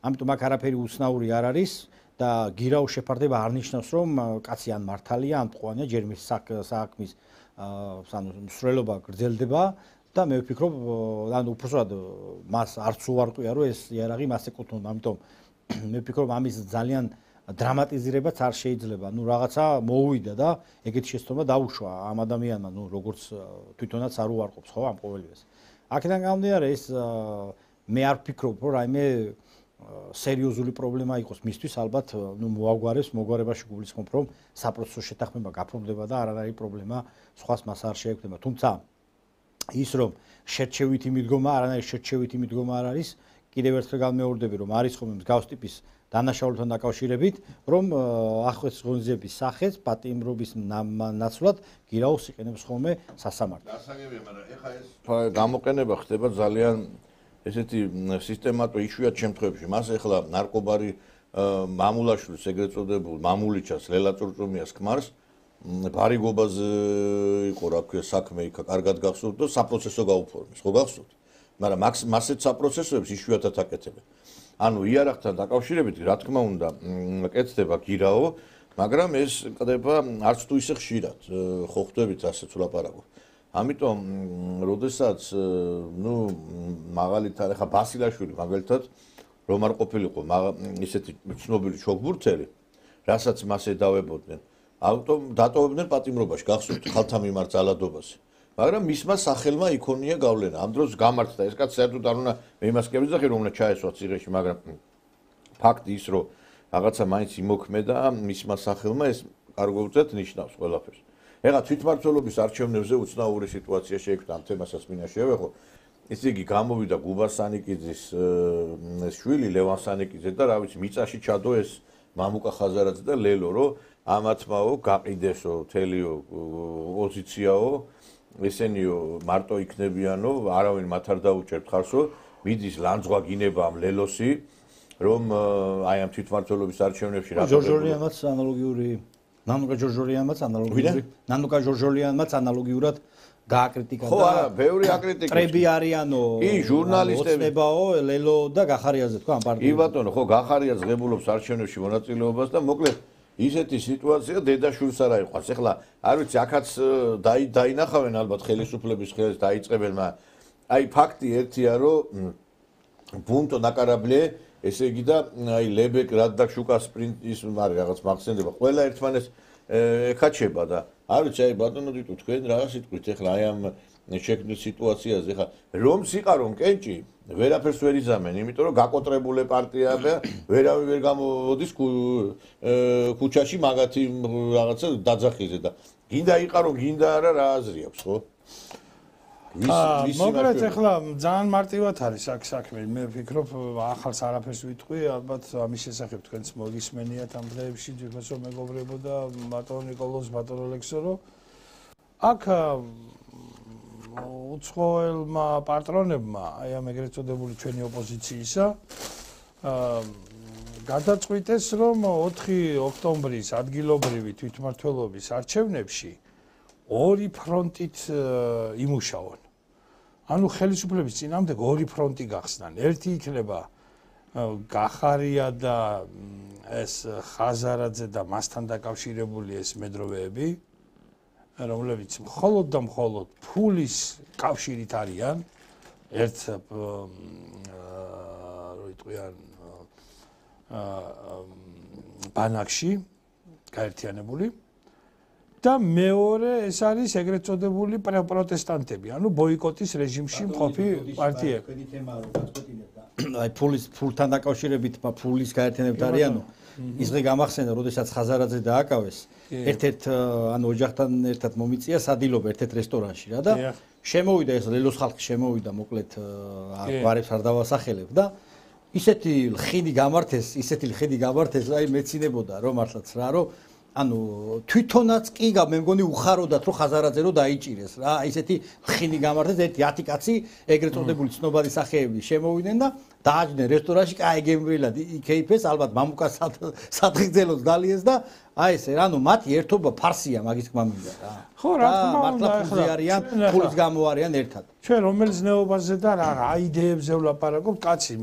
ამიტომ აქ არაფერი უცნაური არ არის და გირაოს შეფარდება არ ნიშნავს რომ კაცი ან მართალია ან მტყვანია, ჯერ მის საქმის მსვლელობა გრძელდება და მე ვფიქრობ ანუ უბრალოდ მას არც უარყვია რომ ეს იარაღი მას ეკუთვნოდა. ამიტომ მე ვფიქრობ ამის ძალიან დრამატიზირებაც არ შეიძლება. ნუ რაღაცა მოუვიდა და ეგეთი შეცდომა დაუშვა ამ ადამიანმა, ნუ როგორც თვითონაც არ უარყოფს ხო ამ ყოველივეს. აქედან გამომდინარე ეს მე არ ვფიქრობ რომ რაიმე სერიოზული პრობლემა იყოს მისთვის, ალბათ ნუ მოგვარებაში გულისხმობ რომ საპროცესო შეთანხმება გაფორმდება და არ არის პრობლემა, სხვას მას არ შეექმნება. თუმცა ის რომ შერჩევითი მიდგომა, არანაირი შერჩევითი მიდგომა არ არის, კიდევ ერთხელ განმეორდები რომ არის ხოლმე მსგავს ტიპის დანაშაულებთან დაკავშირებით, რომ ახლოს ღონისძიების სახეს პატიმრობის ნაცვლად გირაოს იყენებს ხოლმე სასამართლო. გასაგებია, მაგრამ ეხა ეს გამოყენება ხდება ძალიან ესეთი სისტემატურ იშვიათ შემთხვევებში. მას ეხლა ნარკობარი მამულაშვილს ეგრეთ წოდებულ მამულიჩას ლელა წურწუმიას ქმარს ბარიგობაზე იყო რა ქვია საქმე იქა კარგად გახსოვთ და საპროცესო გაუფორმეს, ხო გახსოვთ? მაგრამ მასეთ საპროცესოებს იშვიათად აკეთებენ. ანუ იარაღთან დაკავშირებით რა თქმა უნდა კეთდება გირაო, მაგრამ ეს ყდება არც თუ ისე ხშირად, ხო ხვდებით ასეც ვლაპარაკობ. ამიტომ როდესაც ნუ მაგალითად ახლა ბასილაშვილი მაგალითად რომ არ ყოფილიყო ისეთი ცნობილი ჩოგბურთელი, რასაც მას ედავებოდნენ, დატოვებდნენ პატიმრობაში, გახსოვთ ხალთა მიმართ ძალადობაზე. მაგრამ მისმა სახელმა იქონია გავლენა. ამ დროს გამართდა ეს კაც საერთოდ არ უნდა მე იმას კებიძახი რომ უნდა ჩაესვა ციხეში, მაგრამ ფაქტი ის რომ რაღაცა მაინც იმოქმედა მისმა სახელმა ეს კარგოუწევთ ნიშნავს ყველაფერს. ეხლა თვითმმართველობის არჩევნებზე უცნაური სიტუაცია შეექმნა ამ თემასაც მინდა შევეხო. ისე იგი გამოვიდა გუბას სანიკიძის შვილი ლევან სანიკიძე და რა ვიცი მიწაში ჩადო ეს მამუკა ხაზარაძე და ლელო რომ ამათმაო გაყიდესო თელიო ოპოზიციაო ესენიო მარტო იქნებიანო არავინ მათ არ დაუჭერთ ხარსო მიდის ლანძღვა გინება ამ ლელოსი რომ აი ამ თვითმმართველობის არჩევნებში რა ჯორჯორიანმაც ანალოგიური ნანუკა ჯორჯორიანმაც ანალოგიურად გააკრიტიკა და ხო არა ბევრი აკრიტიკა ტრები არიანო კი ჟურნალისტები ოცნებაო ლელო და გახარიაზე თქვა ამ პარტიაზე კი ბატონო ხო გახარია ზღებულობს არჩევნებში მონაწილეობას და მოკლედ ისეთი სიტუაცია დედაშვილს არ აიყვანს. ეხლა არ ვიცი აქაც დაინახავენ ალბათ ხელისუფლების ხელს დაიწყებენ, მაგრამ აი ფაქტი ერთია რომ ბუნტო ნაკარაბლე ესე იგი და აი ლებეკ რადდაკ შუკა სპრინტის მარი რაღაც მახსენდება ყველა ერთმანეს ეკაჩება და არ ვიცი აი ბატონო დიტო თქვენ რა სიტყვით ეხლა აი ამ შექმნილ სიტუაციაზე ეხლა რომ სიყარონ კენჭი ვერაფერს ვერ იზამენ, იმიტომ რომ გაკოტრებული პარტია და ვერავინ ვერ გამოდის ქუჩაში მაგათი რაღაცა დაძახიზე და გინდა იყარო, გინდა არა რა აზრი აქვს, ხო? მოკლედ ეხლა ძალიან მარტივად არის აქ საქმე. მე ვფიქრობ ახალს არაფერს ვიტყვი, ალბათ ამის შესახებ თქვენც მოგისმენიათ ამ დღეებში, თვითონ მეგობრებო და ბატონო ნიკოლოზ, ბატონო ლექსორო. აქ უცხოელმა პატრონებმა, აი ამ ეგრეთ წოდებული ჩვენი ოპოზიციისა, გადაწყვიტეს, რომ 4 ოქტომბრის ადგილობრივი თვითმმართველობის არჩევნებში ორი ფრონტით იმუშაონ. ანუ ხელისუფლების წინააღმდეგ ორი ფრონტი გახსნან. ერთი იქნება გახარია და ეს ხაზარაძე და მასთან დაკავშირებული ეს მედროვეები, რომლებიც მხოლოდ და მხოლოდ ფულის კავშირით არიან ერთ როიტყვიან ბანაკში გაერთიანებული და მეორე ეს არის ეგრეთ წოდებული პროტესტანტები, ანუ ბოიკოტის რეჟიმში მყოფი პარტიები. აი ფულთან დაკავშირებით ფულის გაერთიანებთ არიანო ის დღე გამახსენდა, როდესაც ხაზარაძე დააკავეს ერთ-ერთ ანუ ოჯახთან ერთად მომიწია სადილობა ერთ-ერთ რესტორანში რა და შემოვიდა ეს ლელოს ხალხი შემოვიდა მოკლედ გვარებს არ დავასახელებ და ისეთი ხიდი გამართეს, აი მეცინებოდა რომ მართლაც რა რომ ანუ თვითონაც კი მე მგონი უხაროდათ რომ ხაზარაძე რო დაიჭირეს რა ისეთი ხინი გამართეს ერთი 10 კაცი ეგრეთ წოდებული ცნობადი სახეები შემოვიდნენ და დააჯდნენ რესტორანში კაი გემრიელად იქეიფეს ალბათ მამუკა სადღეგრძელოს დალიეს და აი ესე რა ნუ მათი ერთობა ფარსია მაგის თქმა მინდა რა ხო რა თქმა უნდა ახლა არიან ფულის გამო არიან ერთად ჩვენ რომელ ზნეობაზე და რა იდეებზე ვლაპარაკობთ კაცი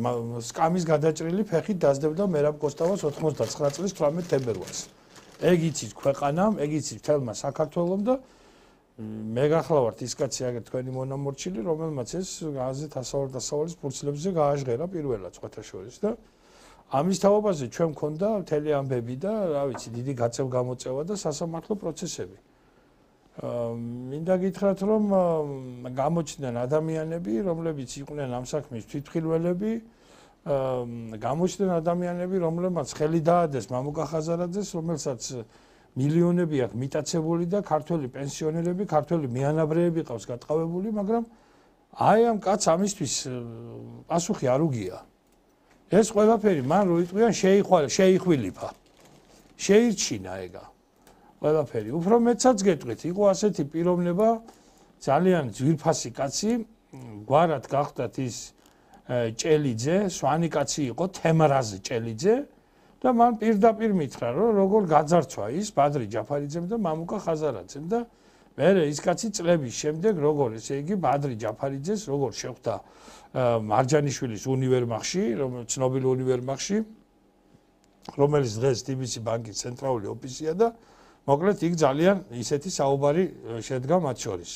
სკამის გადაჭრილი ფეხით დაძდებდა მერაბ კოსტავას 99 წლის 18 თებერვალს ეგ იცით ქვეყანამ ეგ იცით თელმა საქართველომ და მე გახლავართ ის კაცი აგერ თქვენი მონამორჩილი რომელმაც ეს გაზეთ ასავალ-დასავალის ფურცლებზე გააჟღერა პირველად სხვათა შორის და ამის თაობაზე ჩვენ მქონდა მთელი ამბები და რა ვიცი დიდი გაწევ-გამოწევა და სასამართლო პროცესები მინდა გითხრათ რომ გამოჩნდნენ ადამიანები რომლებიც იყვნენ ამ საქმის თვითმხილველები გამოჩნდნენ ადამიანები რომლებმაც ხელი დაადეს მამუკა ხაზარაძეს რომელსაც მილიონები აქვს მიტაცებული და ქართველი პენსიონერები, ქართველი მიანაბრეები ყავს გატყავებული, მაგრამ აი ამ კაც ამისთვის პასუხი არ უგია. ეს ყველაფერი მან რო იტყვიან შეიხვილიფა. შეირჩინა ეგა. ყველაფერი. უფრო მეცაც გეტყვით, იყო ასეთი პიროვნება ძალიან ძვირფასი კაცი, გვარად გახდათ ის ჭელიძე, სვანი კაცი იყო, თემრაზ ჭელიძე. და მან პირდაპირ მითხრა რომ როგორ გაძარცვა ის ბადრი ჯაფარიძემ და მამუკა ხაზარაძემ და მე ის კაცი წლების შემდეგ როგორ ესე იგი ბადრი ჯაფარიძეს როგორ შეხვდა მარჯანიშვილის უნივერმაღში ცნობილ უნივერმაღში რომელიც დღეს TBC ბანკის ცენტრალური ოფისია და მოკლედ იქ ძალიან ისეთი საუბარი შედგა მათ შორის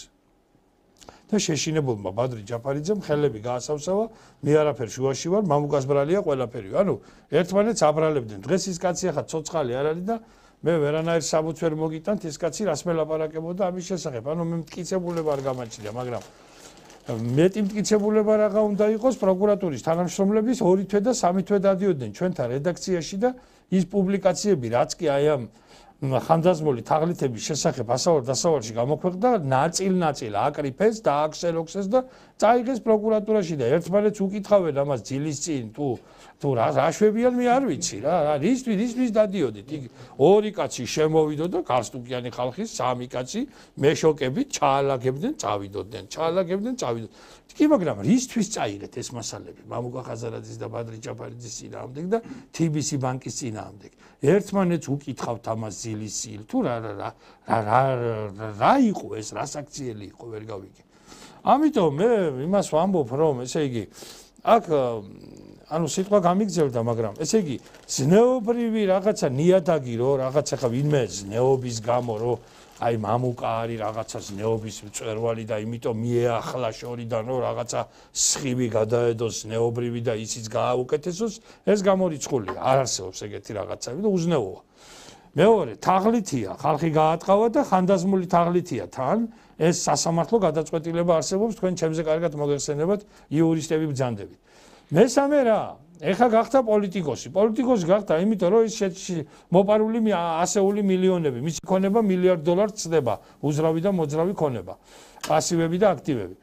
და შეშინებულმა ბადრი ჯაფარიძემ ხელები გაასავსავა მე არაფერ შუაში ვარ მამუკას ბრალია ყველაფერი ანუ ერთმანეთს აბრალებდნენ დღეს ის კაცი ახლა ცოცხალი არ არის და მე ვერანაირ საბუთს ვერ მოგიტანთ ის კაცი რას მელაპარაკებოდა ამის შესახებ ანუ მე მტკიცებულება არ გამაჩნია მაგრამ მეტი მტკიცებულება რაღა უნდა იყოს პროკურატურის თანამშრომლების 2 თვე და 3 თვე დადიოდნენ ჩვენთან რედაქციაში და ის პუბლიკაციები რაც კი აი ამ ხანდაზმული თაღლითების შესახებ ასავალ-დასავალში გამოქვეყნდა ნაწილ-ნაწილ აკრიფეს და აქსელოქსეს და წაიღეს პროკურატურაში და ერთმანეთს უკითხავენ ამას ძილის წინ თუ რა შვებიან მე არ ვიცი რა რისთვის დადიოდით იქ ორი კაცი შემოვიდო და გარსტუკიანი ხალხის სამი კაცი მეშოკებით ჩაალაგებდნენ წავიდოდნენ კი მაგრამ რისთვის წაიღეთ ეს მასალები მამუკა ხაზარაძის და ბადრი ჯაფარიძის წინააღმდეგ და TBC ბანკის წინააღმდეგ ერთმანეთს უკითხავთ ამას ძილის წინ თუ რა იყო ეს რა საქციელი იყო ვერ გავიგე ამიტომ მე იმას ვამბობ რომ ესე იგი აქ ანუ სიტყვა გამიგზელდა მაგრამ ესე იგი ზნეობრივი რაღაცა ნიადაგი რო რაღაცა ხა ვინმე ზნეობის გამო რო აი მამუკა არის რაღაცა ზნეობის მწვერვალი და იმიტომ მიეახლა შორიდან რო რაღაცა სხივი გადაედოს ზნეობრივი და ისიც გააუკეთესოს ეს გამორიცხულია არ არსებობს ეგეთი რაღაცები და უზნეოა მეორე თაღლითია ხალხი გაატყავა და ხანდაზმული თაღლითია თან ეს სასამართლო გადაწყვეტილება არსებობს თქვენ ჩემზე კარგად მოგეხსენებათ იურისტები ბრძანდებით მესამე რა ეხა გახდა პოლიტიკოსი გახდა იმიტომ რომ ის მოპარული ასეული მილიონები მისი ქონება $1 მილიარდ წდება უზრავი და მოძრავი ქონება პასივები და აქტივები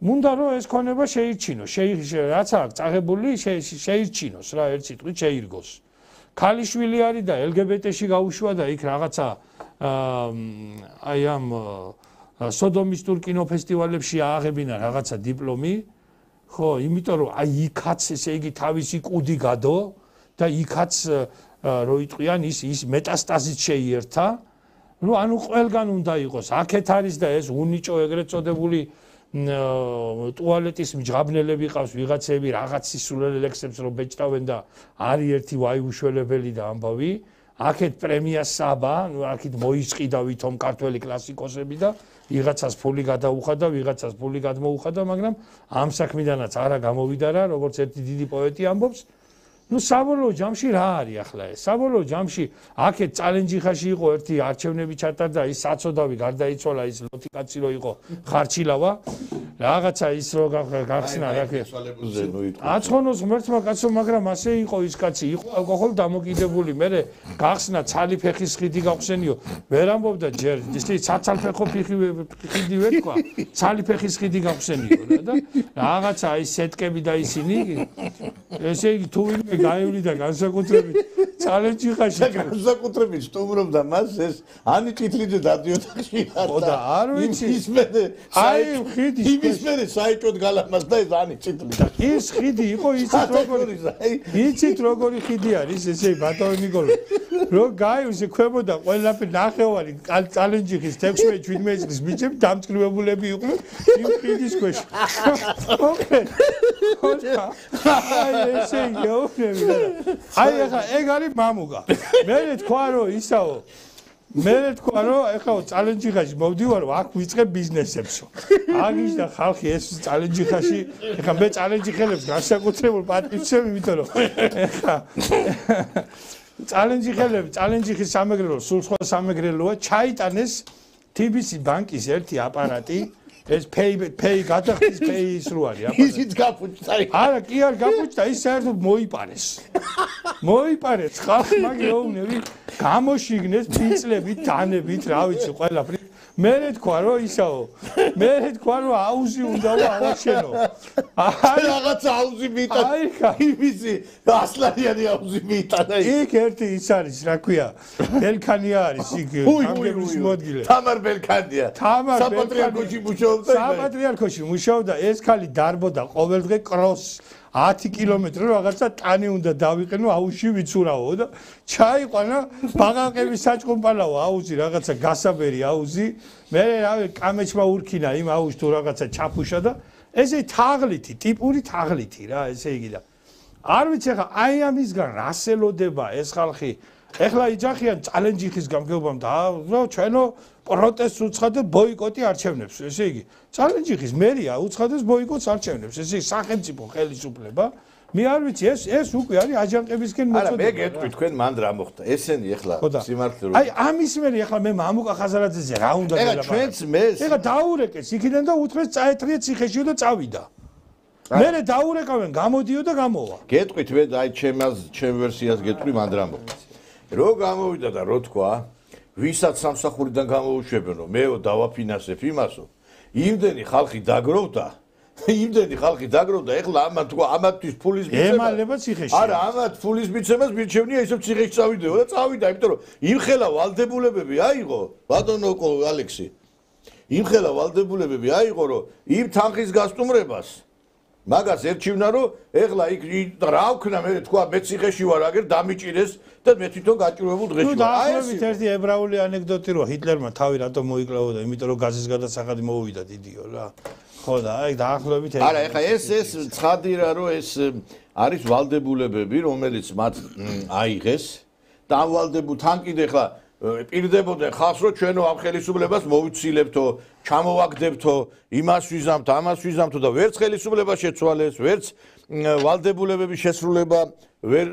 მუნდა რომ ეს ქონება შეირჩინოს რაც აქვს წაღებული შეირჩინოს რა ერთ სიტყვით შეირგოს ქალიშვილი არის და LGBT-ში გაუშვა და იქ რაღაცა აი ამ სოდომისტურ კინოფესტივალებში ააღებინა რაღაცა დიპლომი ხო, იმიტომ რომ აი იქაც ესე იგი თავისი კუდი გადო და იქაც რო იტყვიან ის მეტასტაზით შეიერთა. ნუ ანუ ყველგან უნდა იყოს. აქეთ არის და ეს უნიჭო ეგრეთ წოდებული ტუალეტის მჟღაბნელები ყავს ვიღაცები რაღაც სისულელ ლექსებს რო ბეჭდავენ და არის ერთი ვაიუშველებელი და ამბავი. აქეთ პრემია საბა, ნუ აქეთ მოისყიდა ვითომ ქართველი კლასიკოსები და ვიღაცას ფული გადაუხადა, ვიღაცას ფული გადმოუხადა, მაგრამ ამ საქმიდანაც არა გამოვიდა რა, როგორც ერთი დიდი პოეტი ამბობს. ნუ საბოლოო ჯამში რა არის ახლა ეს? საბოლოო ჯამში აქეთ წალენჯიხაში იყო ერთი არჩევნები ჩატარდა, ის საწოდავი გარდაიცვალა, ის ლოთი კაცი რო იყო ხარჩილავა. რაღაცა ის რო გახსნა რა ქვია. აცხონოს ღმერთმა კაცო, მაგრამ ასე იყო ის კაცი, იყო ალკოჰოლ დამოკიდებული, მე გახსნა ცალი ფეხის ხიდი გავხსენიო. ვერ ამბობდა ჯერ ისე ცალფეხო ხიდი ვეთქვა, ცალი ფეხის ხიდი გავხსენიო რა და რაღაცა ის სეტკები და ისინი ესე იგი თუ ვინმე გაივლიდა განსაკუთრებით ჩალენჯი ხაში განსაკუთრებით სტუმრობდა მას ეს ანი ტიტლიძე დადიოდა ხშირად. ხო და არ ვიცი ის მერე აი ხიდის იმის მერე საერთოდ გალამაზდა ეს ანი ტიტლიძე. ის ხიდი იყო იცით როგორი ხიდი არის ესე ბატონო ნიკოლო რო გაიუსე ქვემოდა ყველაფერი ნახევარი ჩალენჯის 16-17 წლის ბიჭები დამწყნებულები იყვნენ იმ ხიდის ქვეშ. აი ესე გეუბნები აი ახლა ეგ არის მამუგა მე თქვა რომ ისაო მე თქვა რომ ახლა ჩალენჯიხაში მოვდივარო აქ ვიწყებ ბიზნესებსო აგის და ხალხი ეს ჩალენჯიხაში ახლა მე ჩალენჯიხელებს განსაკუთრებულ პატივცემ იმიტომ რომ ახლა ჩალენჯიხის სამეგრელო სულ სხვა სამეგრელოა ჩაიტანეს TBC ბანკის ერთი აპარატი ეს pay გადახდის pay-ის რო არის აპარატი. ისიც გაფუჭდა. არა, კი არ გაფუჭდა, ის საერთოდ მოიპარეს. მოიპარეს, ხალხმა გეუბნები, გამოშიგნეს ფიცლებით, დანებით, რა ვიცი, ყველაფერი. მე თქვა რომ ისაო. მე თქვა რომ აუზი უნდა ავაშენო. აი რაღაც აუზი მიიტანა. აი იმისი ასლანიანი აუზი მიიტანა. იქ ერთი ის არის, რა ქვია, ბელქანია არის იქ გამგებლის მოადგილე. თამარ ბელქანია. საპატრიარქოში მუშაობდა. საპატრიარქოში მუშაობდა, ეს ხალი დარბოდა ყოველდღე კროს 10 კილომეტრი რაღაცა ტანი უნდა დავიყენო აუზში ვიცურავო და ჩაიყვანა ბაღანყების საჭკუმპალაო აუზი რაღაცა გასაბერი აუზი მე რავი კამეჩმა ურქინა იმ აუზს თუ რაღაცა ჩაფუშა და ესე თაღლითი ტიპური თაღლითი რა ესე იგი და არ ვიცი ახლა აი ამისგან რასელოდება ეს ხალხი ეხლა იძახიან ჩალენჯიხის გამგეობამ და რა ჩვენო პროტესტს უცხადებს ბოიკოტი არჩევნებს ესე იგი ჩალენჯიხის მერია უცხადებს ბოიკოტს არჩევნებს ესე იგი სახელმწიფო ხელისუფლება მე არ ვიცი ეს უკვე არის აჯანყებისკენ მოწოდება არა მე გეტყვი თქვენ მანდ რა მოხდა ესენი ეხლა სიმართლე რომ აი ამის მერე ეხლა მე მამუკა ხაზარაძეზე რა უნდა ეხლა ჩვენც მეს ეხლა დაურეკეს იქიდან და უთხრეს წაეთრიე ციხეში და წავიდა მერე დაურეკავენ გამოდიო და გამოვა გეტყვით მე აი ჩემ ვერსიას გეტყვი მანდ რა მოხდა რო გამოვიდა და რო თქვა ვისაც სამსახურიდან გამოუშვებენო მეო დავაფინანსებ იმასო იმდენი ხალხი დაგროვდა ეხლა ამათ თქვა ამათთვის ფულის მიცემა ემალება ციხეში არა ამათ ფულის მიცემას მირჩევნია ისევ ციხეში წავიდეო და წავიდა იმიტომ რომ იმხელა ვალდებულებები აიღო ბატონო ალექსი იმხელა ვალდებულებები აიღო რომ იმ თანხის გასტუმრებას მაგას ერჩივნა რომ ეხლა იქ რა ვქნა მე თქვა მე ციხეში ვარ აგერ დამიჭირეს და მე თვითონ გაჭირვებულ დღეში ვარ აი ეს ერთი ებრაული ანეკდოტი რომ ჰიტლერმა თავი რატომ მოიკლავდა იმიტომ რომ გაზის გადასახადი მოუვიდა დიდიო რა ხო და აი დაახლოებით არა ეხლა ეს ცხადია რომ ეს არის ვალდებულებები რომელიც მათ აიღეს და ამ ვალდებულ თან კიდე ეხლა პირდებოდნენ ხალხს რომ ჩვენო ამ ხელისუფლებას მოვიცილებთო ჩამოვაგდებთო იმას ვიზამთ ამას ვიზამთო და ვერც ხელისუფლება შეცვალეს ვერც ვალდებულებების შესრულება ვერ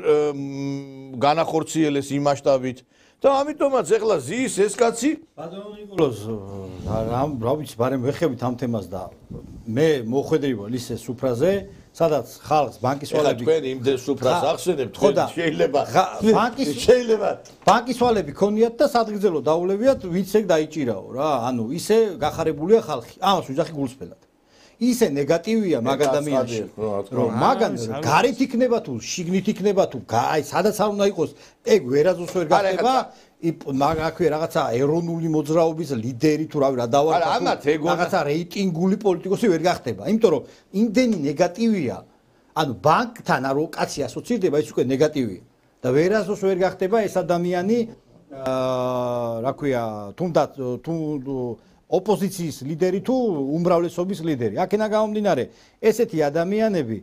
განახორციელეს იმ მასშტაბით და ამიტომაც ეხლა ზის ეს კაცი ბატონო ნიკოლოზ რა ვიცი ბარემ ვეხებით ამ თემას და მე მოხვედრი ვარ ისე სუფრაზე სადაც ხალხს ბანკის ვალები თქვენ იმდენ სუფრას ახსენებთ თქვენ შეიძლება ბანკის ვალები ქონიათ და სადგრძელო დაულევიათ ვინც ეგ დაიჭირაო რა ანუ ისე გახარებულია ხალხი ამას ვიძახი გულსფელად ისე ნეგატივია მაგ ადამიანში რომ მაგან გარეთ იქნება თუ შიგნით იქნება თუ აი სადაც არ უნდა იყოს ეგ ვერაზოს ვერ გახდება აქვე რაღაცა ეროვნული მოძრაობის ლიდერი თუ რავი რა დავარქვა რაღაცა რეიტინგული პოლიტიკოსი ვერ გახდება იმიტომ რომ იმდენი ნეგატივია ანუ ბანკთან რო კაცი ასოცირდება ის უკვე ნეგატივია და ვერაზოს ვერ გახდება ეს ადამიანი რა ქვია თუნდაც ოპოზიციის ლიდერი თუ უმრავლესობის ლიდერი აქენა გამომდინარე ესეთი ადამიანები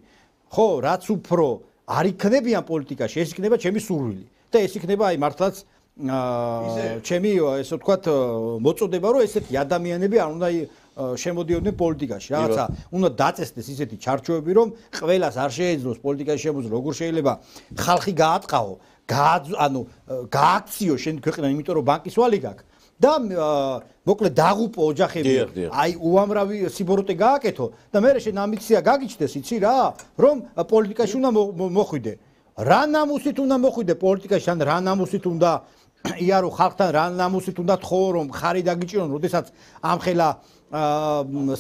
ხო რაც უფრო არ იქნებიან პოლიტიკაში ეს იქნება ჩემი სურვილი და ეს იქნება აი მართლაც ჩემი ესე ვთქვათ მოწოდება რომ ესეთი ადამიანები არ უნდა შემოდიოდნენ პოლიტიკაში რაღაცა უნდა დაწესდეს ისეთი ჩარჩოები რომ ყველას არ შეეძლოს პოლიტიკაში შემოძრო როგორ შეიძლება ხალხი გაატყაო ანუ გააქციო შენ ქვეყანა იმიტომ რომ ბანკის ვალი გაქვს და მოკლედ დაღუპო ოჯახები აი უამრავი სიბოროტე გააკეთო და მე შენ ამბიცია გაგიჩნდეს იცი რა რომ პოლიტიკაში უნდა მოხვიდე რა ნამუსით უნდა მოხვიდე პოლიტიკაში ან რა ნამუსით უნდა იარო ხალხთან რა ნამუსით უნდა თხოვო რომ ხარი დაგიჭირონ როდესაც ამხელა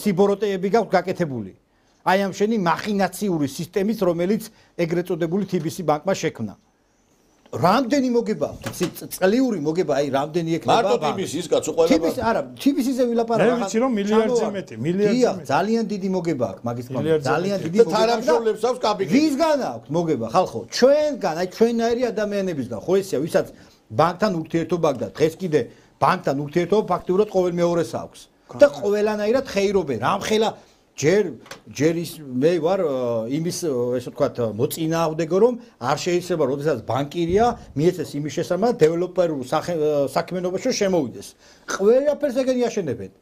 სიბოროტეები გაქვს გაკეთებული აი ამ შენი მახინაციური სისტემით რომელიც ეგრეთ წოდებული TBC ბანკმა შექმნა რამდენი მოგება წლიური მოგება აი რამდენი ექნება მარტო TBC-ის კაცო ყველა TBC არა TBC-ზე ვილაპარაკ მე ვიცი რომ მილიარდზე მეტი ძალიან დიდი მოგება აქვს მაგის თქმა ძალიან დიდი მოგება და თანამშრომლებს აქვს კაპიტალი ვისგან აქვს მოგება ხალხო ჩვენგან აი ჩვენაირი ადამიანებისგან ხო ესეა ვისაც ბანკთან ურთიერთობა აქვს და დღეს კიდე ბანკთან ურთიერთობა ფაქტიურად ყოველ მეორეს აქვს და ყველანაირად ხეირობენ რამხელა ჯერ ის მე ვარ იმის ესე ვთქვათ მოწინააღმდეგო რომ არ შეიძლება როდესაც ბანკირია მიეცეს იმის შესაბამისად დეველოპერულ საქმიანობაში შემოვიდეს ყველაფერს ეგენი აშენებენ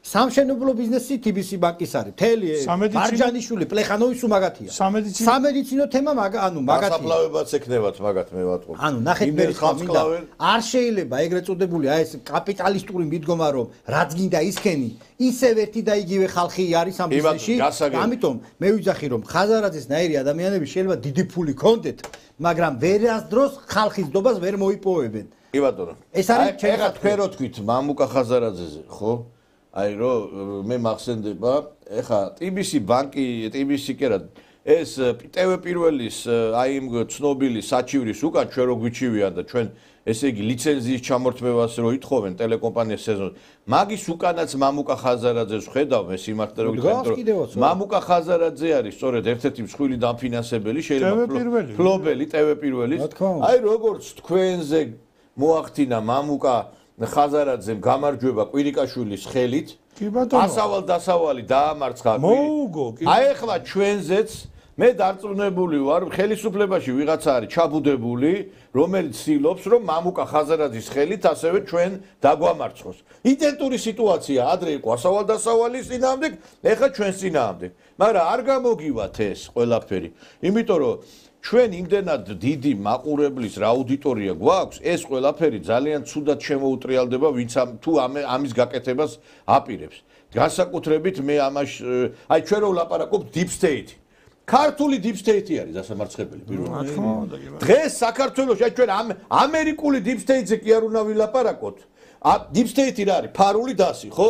სამშენებლო ბიზნესი TBC ბანკის არის მთელი მარჯანიშვილი პლეხანოვის უმაგათია სამედიცინო თემა ანუ მაგათია საფლავებაც ექნებათ მაგათ მე ვატყობ ანუ ნახეთ მე ხალხს არ შეიძლება ეგრეთ წოდებული აი ეს კაპიტალისტური მიდგომა რომ რაც გინდა ისქენი ისევ ერთი და იგივე ხალხი არის ამ ბიზნესში ამიტომ მე ვიძახი რომ ხაზარაძის ნაირი ადამიანები შეიძლება დიდი ფული ქონდეთ მაგრამ ვერასდროს ხალხის დობას ვერ მოიპოვებენ კი ბატონო ეს არის ეხლა თქვენ რო თქვით მამუკა ხაზარაძეზე ხო აი რომ მე მახსენდება ეხა TBC ბანკი TBC კი რა ეს TV პირველის აი იმ ცნობილი საჩივრის უკან ჩვენ რო გვიჩივიან და ჩვენ ესე იგი ლიცენზიის ჩამორთმევას რო ითხოვენ ტელეკომპანიას სეზონს მაგის უკანაც მამუკა ხაზარაძეს ხედავ მე სიმართლე რო გითხრათ რომ მამუკა ხაზარაძე არის სწორედ ერთ-ერთი მსხვილი დამფინანსებელი შეიძლება ფლობელი TV პირველის აი როგორც თქვენზე მოახდინა მამუკა ხაზარაძემ გამარჯვება კვირიკაშვილის ხელით ასავალ დასავალი დაამარცხა აი ახლა ჩვენზეც მე დარწმუნებული ვარ ხელისუფლებაში ვიღაცა არის ჩაბუდებული რომელიც ცდილობს რომ მამუკა ხაზარაძის ხელით ასევე ჩვენ დაგვამარცხოს იდენტური სიტუაცია ადრე იყო ასავალ დასავალის წინააღმდეგ ეხლა ჩვენს წინააღმდეგ მაგრამ არ გამოგივათ ეს ყველაფერი იმიტომ რომ ჩვენ იმდენად დიდი მაყურებლის რა აუდიტორია გვაქვს ეს ყველაფერი ძალიან ცუდად შემოუტრიალდება ვინც თუ ამის გაკეთებას აპირებს განსაკუთრებით მე ამაში აი ჩვენ რო ვლაპარაკობთ deep state ქართული deep state არის დასამარცხებელი პირველად დღეს საქართველოში აი ჩვენ ამერიკული deep state-ზე კი არ უნდა ვილაპარაკოთ deep state რა არის ფარული დასი ხო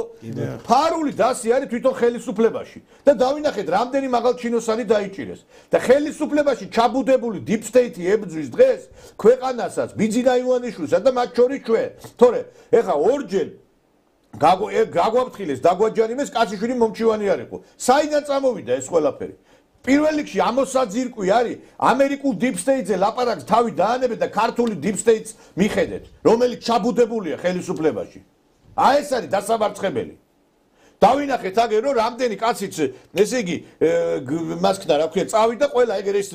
ფარული დასი არის თვითონ ხელისუფლებაში და დავინახეთ რამდენი მაღალჩინოსანი დაიჭირეს და ხელისუფლებაში ჩაბუდებული deep state ებძვის დღეს ქვეყანასაც ბიძინა ივანიშვილსა და მათ შორის ჩვენ თორე ეხა ორჯერ გაგვაფრთხილეს დაგვაჯარიმეს კაციშვილი მომჩივანი არ იყო საიდან წამოვიდა ეს ყველაფერი პირველ რიგში ამოსაძირკვი არის ამერიკულ deep state-ზე ლაპარაკს თავი დაანებეთ და ქართული deep state-ს მიხედეთ რომელიც ჩაბუდებულია ხელისუფლებაში აი ეს არის დასამარცხებელი დავინახეთ აგერ რომ რამდენი კაციც ესე იგი მას ქნა რა ქვია წავიდა ყველა ეგერ ეს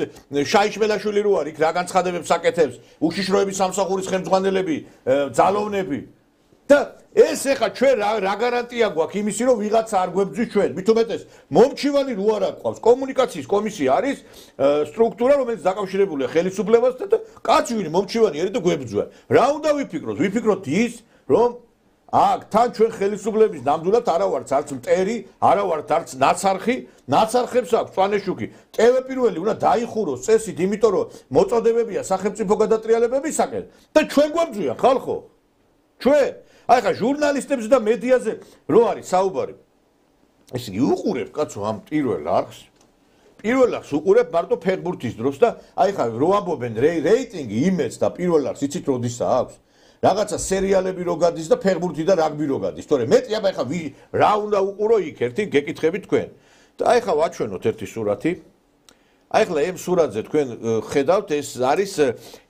შაიშმელაშვილი რო არის რა განცხადებებს აკეთებს უშიშროების სამსახურის ხელმძღვანელები ძალოვნები და ეს ეხა ჩვენ რა გარანტია გვაქვს იმისი რომ ვიღაცა არ გვებძვის ჩვენ მით უმეტეს მომჩივანი რო არ აყვავს კომუნიკაციის კომისია არის სტრუქტურა რომელიც დაკავშირებულია ხელისუფლებასთან და კაცი ვინი მომჩივანი არის და გვებძვა რა უნდა ვიფიქროთ ის რომ აქ თან ჩვენ ხელისუფლების ნამდვილად არა ვართ არც მტერი არა ვართ არც ნაცარხებს აქვს წვანეშუქი TV პირველი უნდა დაიხუროს წესით იმიტომ რომ მოწოდებებია სახელმწიფო გადატრიალებებისაკენ და ჩვენ გვებძვიან ხალხო ჩვენ აი ხა ჟურნალისტებს და მედიაზე რო არის საუბარი ესე იგი უყურებ კაცო ამ პირველ არხს უყურებ მარტო ფეხბურთის დროს და აი ხა რო ამბობენ რეიტინგი იმეც და პირველ არხს იცით როდისა აქვს რაღაცა სერიალები რო გადის და ფეხბურთი და რაგბი რო გადის თორე მეტი აბა ხა რა უნდა უყურო იქ ერთი გეკითხებით თქვენ და აი ხა ვაჩვენოთ ერთი სურათი აი ხლა ამ სურათზე თქვენ ხედავთ ეს არის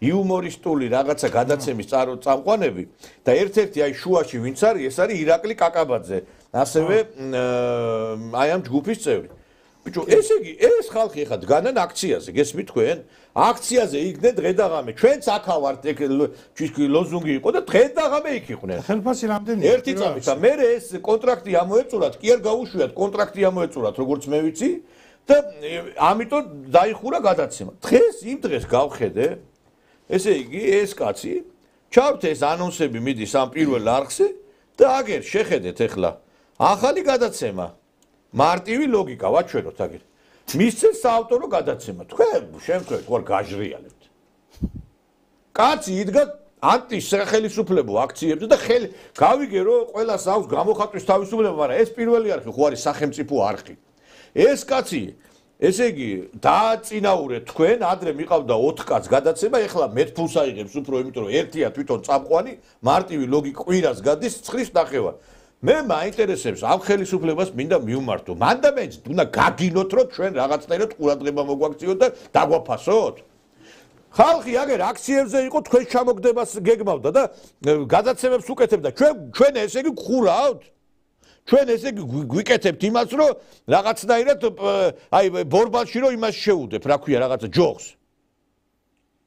იუმორისტული რაღაცა გადაცემის წამყვანები და ერთ-ერთი აი შუაში ვინც არის ეს არის ირაკლი კაკაბაძე ასევე აი ამ ჯგუფის წევრი ბიჭო ესე იგი ეს ხალხი ეხა დგანან აქციაზე გესმით თქვენ აქციაზე იდგნენ დღე და ღამე ჩვენც აქა ვართ ეგ ლოზუნგი იყო და დღე და ღამე იქ იყვნენ ხელფასი რამდენი ერთი წამით და მე ეს კონტრაქტი ამოეწურათ კი არ გაუშვიათ კონტრაქტი ამოეწურათ როგორც მე ვიცი და ამიტომ დაიხურა გადაცემა. დღეს იმ დღეს გავხედე, ესე იგი ეს კაცი ჩავთ ეს ანონსები მიდის ამ პირველ არხზე და აგერ შეხედეთ ახლა ახალი გადაცემა. მარტივი ლოგიკა ვაჩვენოთ აგერ. მისცეს საავტორო გადაცემა. თქვენ შემთხვევით ვარ გაჟრიალებთ. კაცი იდგა ანტიხელისუფლებო აქციებზე და გავიგე რომ ყველას აქვს გამოხატვის თავისუფლება, მაგრამ ეს პირველი არხი ხო არის სახელმწიფო არხი. ეს კაცი ესე იგი, დააწინაურეთ თქვენ, ადრე მიყავდა 4 კაც გადაცემა, ეხლა მეტ ფულს აიღებს უფრო, იმიტომ რომ ერთია თვითონ წამყვანი, მარტივი ლოგიკა კვირას გადის 9-ის ნახევარ. მე მაინტერესებს ამ ხელისუფლებას მინდა მივმართო. მანდა მეც უნდა გაგინოთ, რომ ჩვენ რაღაცნაირად ყურადღება მოგვაქციოთ და დაგვაფასოთ. ხალხი აგერ აქციებზე იყო თქვენ ჩამოგდებას გეგმავდა და გადაცემებს უკეთებდა. ჩვენ ესე იგი გხურავთ? ჩვენ ესე იგი გვიკეთებთ იმას, რომ რაღაცნაირად აი ბორბალში რომ იმას შეუდებ, რა ქვია, რაღაცა ჯოხს.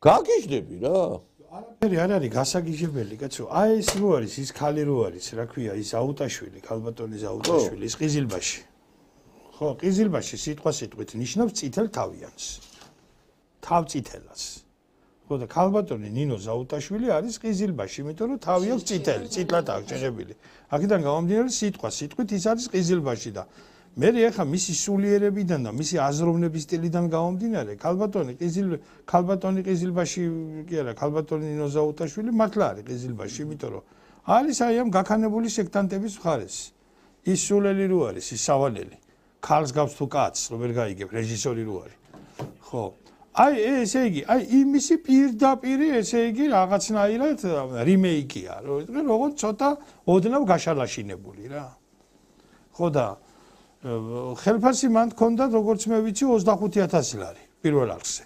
გაგიჟდები რა. არაფერი არ არის გასაგიჟებელი, კაცო. აი ეს რო არის, ის ქალი რო არის, რა ქვია, ის აუტაშვილი, ქალბატონის აუტაშვილი, ის ყიზილბაში. ხო, ყიზილბაში სიტყვით ნიშნავს წითელ თავიანს. თავწითელას. ხო და ქალბატონი ნინო ზაუტაშვილი არის ყიზილბაში, იმიტომ რომ თავი აქვს წითელი, წითლად აქვს შეღებილი. აქედან გამომდინარე სიტყვით ის არის ყიზილბაში და მე ეხა მისი სულიერებიდან და მისი აზროვნების სტილიდან გამომდინარე ქალბატონი ყიზილბაში კი არა, ქალბატონი ნინო ზაუტაშვილი მართლა არის ყიზილბაში, იმიტომ რომ არის აი ამ გაქანებული სექტანტების მხარეს. ის სულელი რო არის, ის სავალელი. ქალს გავს თუ კაცს, რომ ვერ გაიგებ, რეჟისორი რო არის. ხო. აი ესე იგი, აი იმისი პირდაპირი ესე იგი რაღაცნაირად რიმეიკია, როგორც ცოტა ოდნავ გაშალაშინებული რა. ხო და ხელფასი მან ჰქონდა როგორც მე ვიცი 25000 ლარი პირველ არხზე.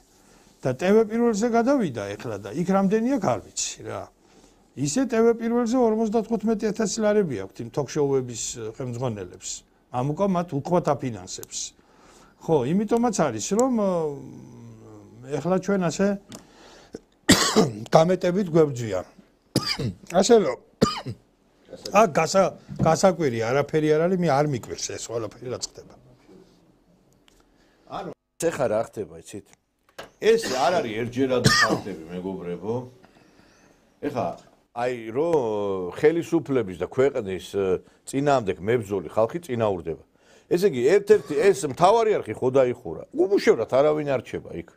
და TV პირველზე გადავიდა ეხლა და იქ რამდენია არ ვიცი რა. ისე TV პირველზე 55000 ლარები აქვს იმ თოქ-შოუების ხელმძღვანელებს. ამ უკვე მათ უყვათ აფინანსებს. ხო, იმიტომაც არის რომ ეხლა ჩვენ ასე გამეტებით გვებძვიან. ასე რომ აქ გასაკვირი არაფერი არ არის, მე არ მიკვირს ეს ყველაფერი რაც ხდება. ანუ ეხლა რა ხდება, იცით? ეს არ არის ერთჯერად ფაქტები, მეგობრებო. ეხლა აი რო ხელისუფლების და ქვეყნის წინააღმდეგ მებრძოლი ხალხი წინაურდება. ესე იგი ერთ-ერთი ეს მთავარი არხი ხო დაიხურა. უმუშევრად არავინ არ რჩება იქ.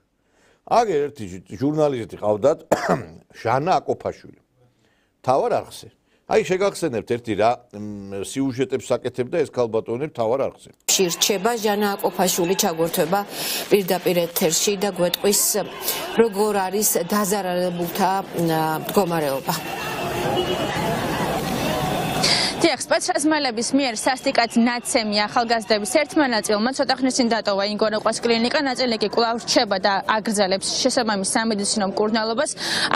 აგერ ერთი ჟურნალისტი ყავდათ ჟანა აკოფაშვილი. მთავარ არხზე. აი შეგახსენებთ ერთი რა სიუჟეტებს აკეთებდა ეს ქალბატონი მთავარ არხზე. რჩება ჟანა აკოფაშვილი ჩაგორთვება პირდაპირ ეთერში და გვეტყვის როგორ არის დაზარალებულთა მდგომარეობა. დიახ, სპეცრაზმელების მიერ სასტიკად ნაცემი ახალგაზრდების ერთმა ნაწილმა ცოტა ხნის წინ დატოვა ინგოროყვას კლინიკა, ნაწილი კი კვლავ რჩება და აგრძელებს შესაბამის სამედიცინო მკურნალობას.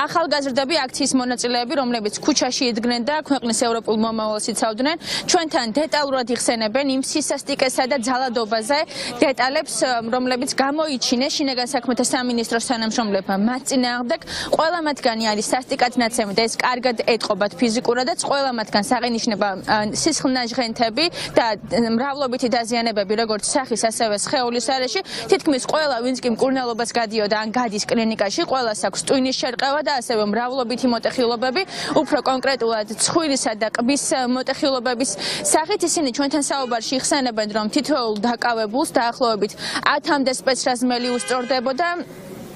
ახალგაზრდები აქციის მონაწილეები, რომლებიც ქუჩაში იდგნენ და ქვეყნის ევროპულ მომავალს იცავდნენ, ჩვენთან დეტალურად იხსენებენ იმ სისასტიკესა და ძალადობაზე დეტალებს, რომლებიც გამოიჩინეს შინაგან საქმეთა სამინისტროს თანამშრომლებმა მათ წინააღმდეგ. ყველა მათგანი არის სასტიკად ნაცემი და ეს კარგად ეტყობათ ფიზიკურადაც, ყველა მათგან საყინიშნება სისხლნაჟღენთები და მრავლობითი დაზიანებები როგორც სახის ასევე სხეულის არეში. თითქმის ყველა ვინც კი მკურნალობას გადიოდა ან გადის კლინიკაში, ყველას აქვს ტვინის შერყევა და ასევე მრავლობითი მოტეხილობები, უფრო კონკრეტულად ცხვირისა და ყბის მოტეხილობების სახით. ისინი ჩვენთან საუბარში იხსენებენ, რომ თითოეულ დაკავებულს დაახლოებით 10-მდე სპეცრაზმელი უსწორდებოდა.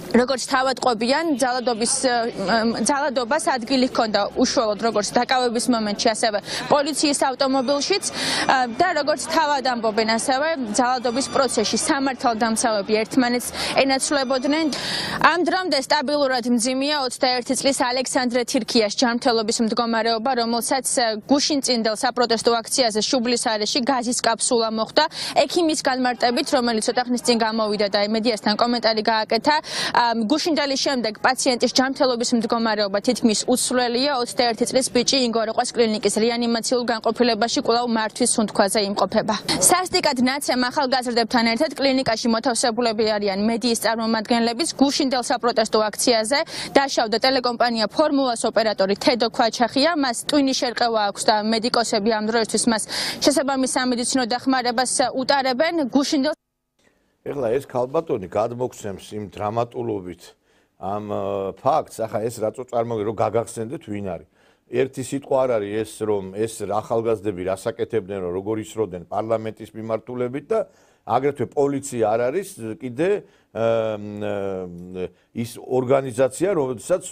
როგორც თავად ყვებიან, ძალადობას ადგილი ჰქონდა უშუალოდ როგორც დაკავების მომენტში, ასევე პოლიციის ავტომობილშიც და როგორც თავად ამბობენ, ასევე ძალადობის პროცესში სამართალდამცავები ერთმანეთს ენაცვლებოდნენ. ამ დრომდე სტაბილურად მძიმეა 21 წლის ალექსანდრე თირქიას ჯანმრთელობის მდგომარეობა, რომელსაც გუშინწინდელ საპროტესტო აქციაზე შუბლის არეში გაზის კაფსულა მოხვდა. ექიმის განმარტებით, რომელიც ცოტა ხნის წინ გამოვიდა და მედიასთან კომენტარი გააკეთა, გუშინდელის შემდეგ პაციენტის ჯანმრთელობის მდგომარეობა თითქმის უცვლელია. 21 წლის ბიჭი ინგოროყვას კლინიკის რეანიმაციულ განყოფილებაში კვლავ მართვის სუნთქვაზე იმყოფება. სასტიკად ნაცემ ახალგაზრდებთან ერთად კლინიკაში მოთავსებულები არიან მედიის წარმომადგენლებიც. გუშინდელ საპროტესტო აქციაზე დაშავდა ტელეკომპანია ფორმულას ოპერატორი თედო ქვაჩახია. მას ტვინის შერყევა აქვს და მედიკოსები ამ დროისთვის მას შესაბამის სამედიცინო დახმარებას უტარებენ. გუშინდელ ეხლა ეს ქალბატონი გადმოგცემს იმ დრამატულობით ამ ფაქტს, ახლა ეს რატო წარმოგიდგენთ, რომ გაგახსენდეთ ვინ არის. ერთი სიტყვა არ არის ეს, რომ ეს ახალგაზრდები რასაკეთებდნენ, რომ როგორ ისროდნენ პარლამენტის მიმართულებით და აგრეთვე პოლიცია არ არის კიდე ის ორგანიზაცია, რომელსაც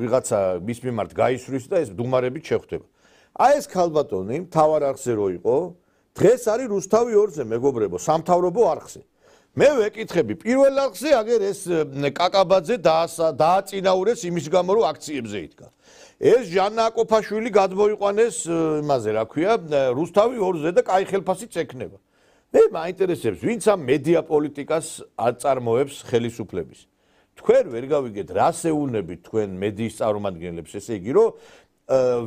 ვიღაცა მის მიმართ გაისვრის და ეს დუმარებით შეხვდება. აი ეს ქალბატონი მთავარ არხზე რო იყო, დღეს არის რუსთავი 2-ზე, მეგობრებო, სამთავრობო არხზე. მე ვეკითხები პირველ არხზე აგერ ეს კაკაბაძე დააწინაურეს იმის გამო რომ აქციებზე იდგა. ეს ჟანა აკოფაშვილი გადმოიყვანეს იმაზე რა ქვია რუსთავი 2-ზე და კაი ხელფასით ეკნება. მე მაინტერესებს ვინც ამ მედია პოლიტიკას აწარმოებს ხელისუფლების. თქვენ ვერ გავიგეთ რას ეუბნებით თქვენ მედიის წარმომადგენლებს, ესე იგი რომ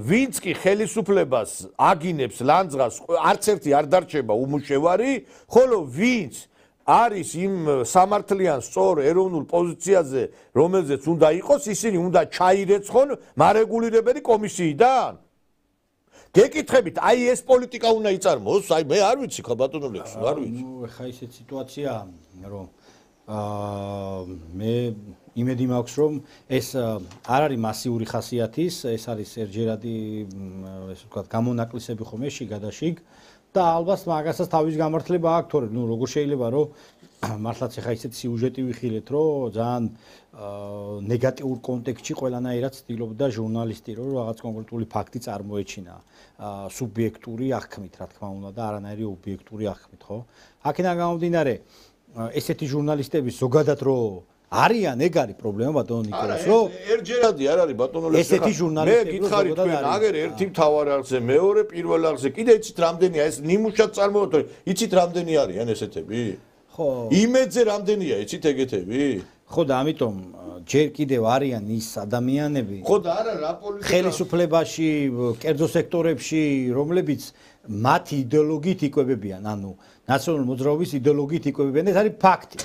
ვინც კი ხელისუფლებას აგინებს ლანძღას არც ერთი არ დარჩება უმუშევარი, ხოლო ვინც არის იმ სამართლიან სწორ ეროვნულ პოზიციაზე, რომელზეც უნდა იყოს, ისინი უნდა ჩაირეცხონ მარეგულირებელი კომისიიდან. გეკითხებით, აი ეს პოლიტიკა უნდა იწარმოოს, აი მე არ ვიცი ხო ბატონო ლექსი, არ ვიცი. ხა ისეთ სიტუაციაა, რომ მე იმედი მაქვს, რომ ეს არ არის მასიური ხასიათის, ეს არის ერჯერადი, ესე ვთქვათ, გამონაკლისები ხომ შიგადაშიგ და ალბათ მაგასაც თავის გამართლება აქვს, თორემ ნუ როგორ შეიძლება რომ მართლაც ახლა ისეთი სიუჟეტი ვიხილეთ, რომ ძალიან ნეგატიურ კონტექსტში ყველანაირად ცდილობდა ჟურნალისტი რომ რაღაც კონკრეტული ფაქტი წარმოეჩინა სუბიექტური აღქმით, რა თქმა უნდა და არანაირი ობიექტური აღქმით, ხო? აქედან გამომდინარე ესეთი ჟურნალისტების ზოგადად რომ არიან, ეგ არის პრობლემა ბატონო ნიკოლას, რომ ერჯერადი არ არის ბატონო ლექსი. ესეთი ჟურნალისტები მე გითხარი თქვენ აგერ ერთი მთავარ არხზე, მეორე პირველ არხზე, კიდე იცით რამდენია ეს ნიმუშად წარმოვადი, იცით რამდენი არიან ესეთები? ხო. იმედზე რამდენია, იცით ეგეთები? ხო და ამიტომ ჯერ კიდევ არიან ის ადამიანები. ხო და არა რა პოლიტიკა ხელისუფლებაში, კერძო სექტორებში, რომლებიც მათი იდეოლოგიით იკვებებიან, ანუ ნაციონალური მოძრაობის იდეოლოგიით იკვებებიან, ეს არის ფაქტი.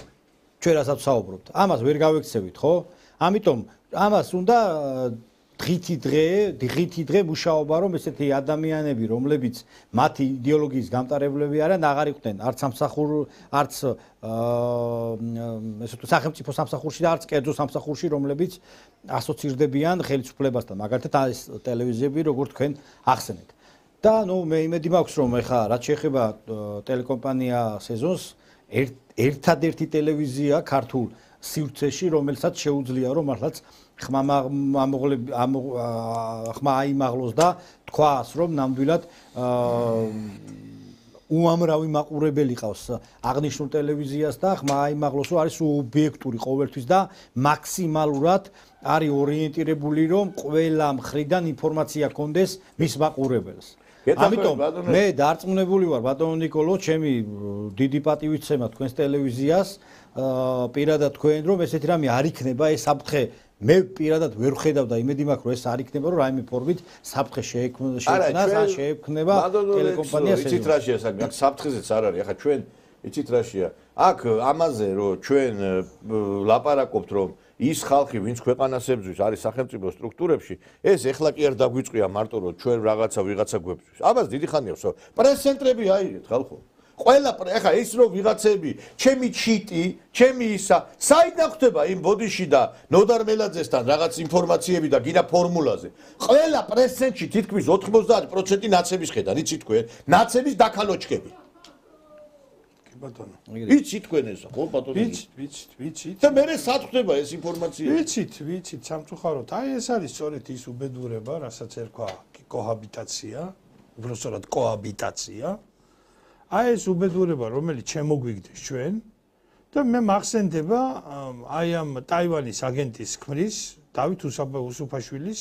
ჩვენ რასაც საუბრობთ. ამას ვერ გავექცევით, ხო? ამიტომ ამას უნდა დღითი დღე მუშაობა, რომ ესეთი ადამიანები, რომლებიც მათი იდეოლოგიის გამტარებლები არიან, აღარ იყვნენ არც არც ესე თუ სახელმწიფო სამსახურში და არც კერძო სამსახურში, რომლებიც ასოცირდებიან ხელისუფლებასთან, მაგალითად ეს ტელევიზიები, როგორც თქვენ ახსენეთ. და ნუ მე იმედი მაქვს, რომ ეხლა რაც შეეხება ტელეკომპანია სეზონს ერთადერთი ტელევიზია ქართულ სივრცეში, რომელსაც შეუძლია რომ მართლაც ხმა აიმაღლოს და თქვას, რომ ნამდვილად უამრავი მაყურებელი ყავს აღნიშნულ ტელევიზიას და ხმა აიმაღლოს, რომ არის ობიექტური ყოველთვის და მაქსიმალურად არის ორიენტირებული, რომ ყველა მხრიდან ინფორმაცია კონდეს მის მაყურებელს. ამიტომ მე დარწმუნებული ვარ ბატონო ნიკოლო, ჩემი დიდი პატივისცემა თქვენს ტელევიზიას, პირადად თქვენ რომ ესეთი რამე არ იქნება, ეს საფრთხე მე პირადად ვერ ვხედავ და იმედი მაქვს რომ ეს არ იქნება, რომ რაიმე ფორმით საფრთხე შეექმნება ტელეკომპანია სეზონს. იცით რაშია საქმე, აქ საფრთხეზეც არ არის, ახლა ჩვენ იცით რაშია, აქ ამაზე რომ ჩვენ ლაპარაკობთ, რომ ის ხალხი, ვინც ქვეყანას ებრძვის, არის სახელმწიფო სტრუქტურებში, ეს ეხლა კი არ დაგვიწყია მარტო რომ ჩვენ ვიღაცა გვებძვის. ამას დიდი ხანია ხო? პრეს-ცენტრები აიღეთ ხალხო. ყველა ეხლა ის რომ ვიღაცები, ჩემი ჩიტი, ჩემი ისა, საიდან ხდება იმ ბოდიში და ნოდარ მელაძესთან რაღაც ინფორმაციები და გინა ფორმულაზე. ყველა პრეს-ცენტრში თითქმის 90% ნაცების ხედან, იცით თქვენ? ნაცების დაქალოჩქები. ბატონო. ვიცით თქვენ ესა, ხო ბატონო? ვიცით. და მე სად ხდება ეს ინფორმაცია? ვიცით, სამწუხაროდ. აი ეს არის სწორედ ის უბედურება, რასაც ერქვა კოჰაბიტაცია, უბრალოდ კოაბიტაცია. აი ეს უბედურება, რომელიც შემოგვიგდეს ჩვენ და მე მახსენდება აი ამ ტაივანის აგენტის ქმრის დავით უსუფაშვილის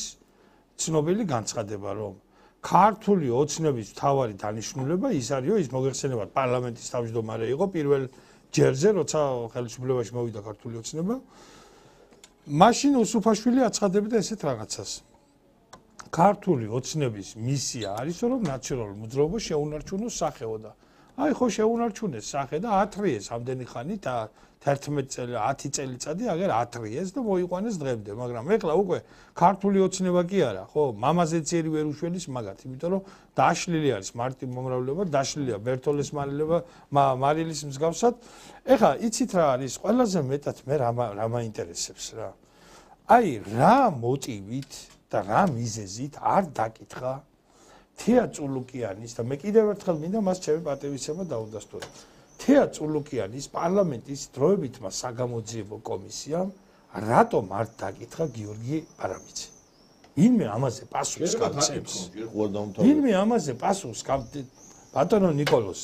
ცნობილი განცხადება, რომ ქართული ოცნების მთავარი დანიშნულება ის არისო, ის მოგეხსენებათ პარლამენტის თავმჯდომარე იყო პირველ ჯერზე, როცა ხელისუფლებაში მოვიდა ქართული ოცნება. მაშინ უსუფაშვილი აცხადებდა ესეთ რაღაცას. ქართული ოცნების მისია არისო, რომ ნაციონალურ მოძრაობას შეუნარჩუნოს სახეო და აი ხო შეუნარჩუნეს სახე და ათრიეს ამდენი ხანი და 10 წელიწადი აგერ ათრიეს და მოიყვანეს დღემდე, მაგრამ ეხლა უკვე ქართული ოცნება კი არა, ხო, მამაზე ძიერი ვერ უშველის მაგათ, იმიტომ რომ დაშლილი არის მარტი მომრავლება, დაშლილია ბერტოლეს მარილის მსგავსად. ეხლა იცით რა არის ყველაზე მეტად მე რა მაინტერესებს რა. აი რა მოტივით და რა მიზეზით არ დაკითხა თეა წულუკიანის და მე კიდევ ერთხელ მინდა მას ჩემი პატივისცემა დაუდასტურებ. თეა წულუკიანის პარლამენტის დროებითმა საგამოძიებო კომისიამ რატომ არ დაკითხა გიორგი პარამიცი? ვინმე ამაზე პასუხს გამცემს? ვინმე ამაზე პასუხს გამცემს? ბატონო ნიკოლოს,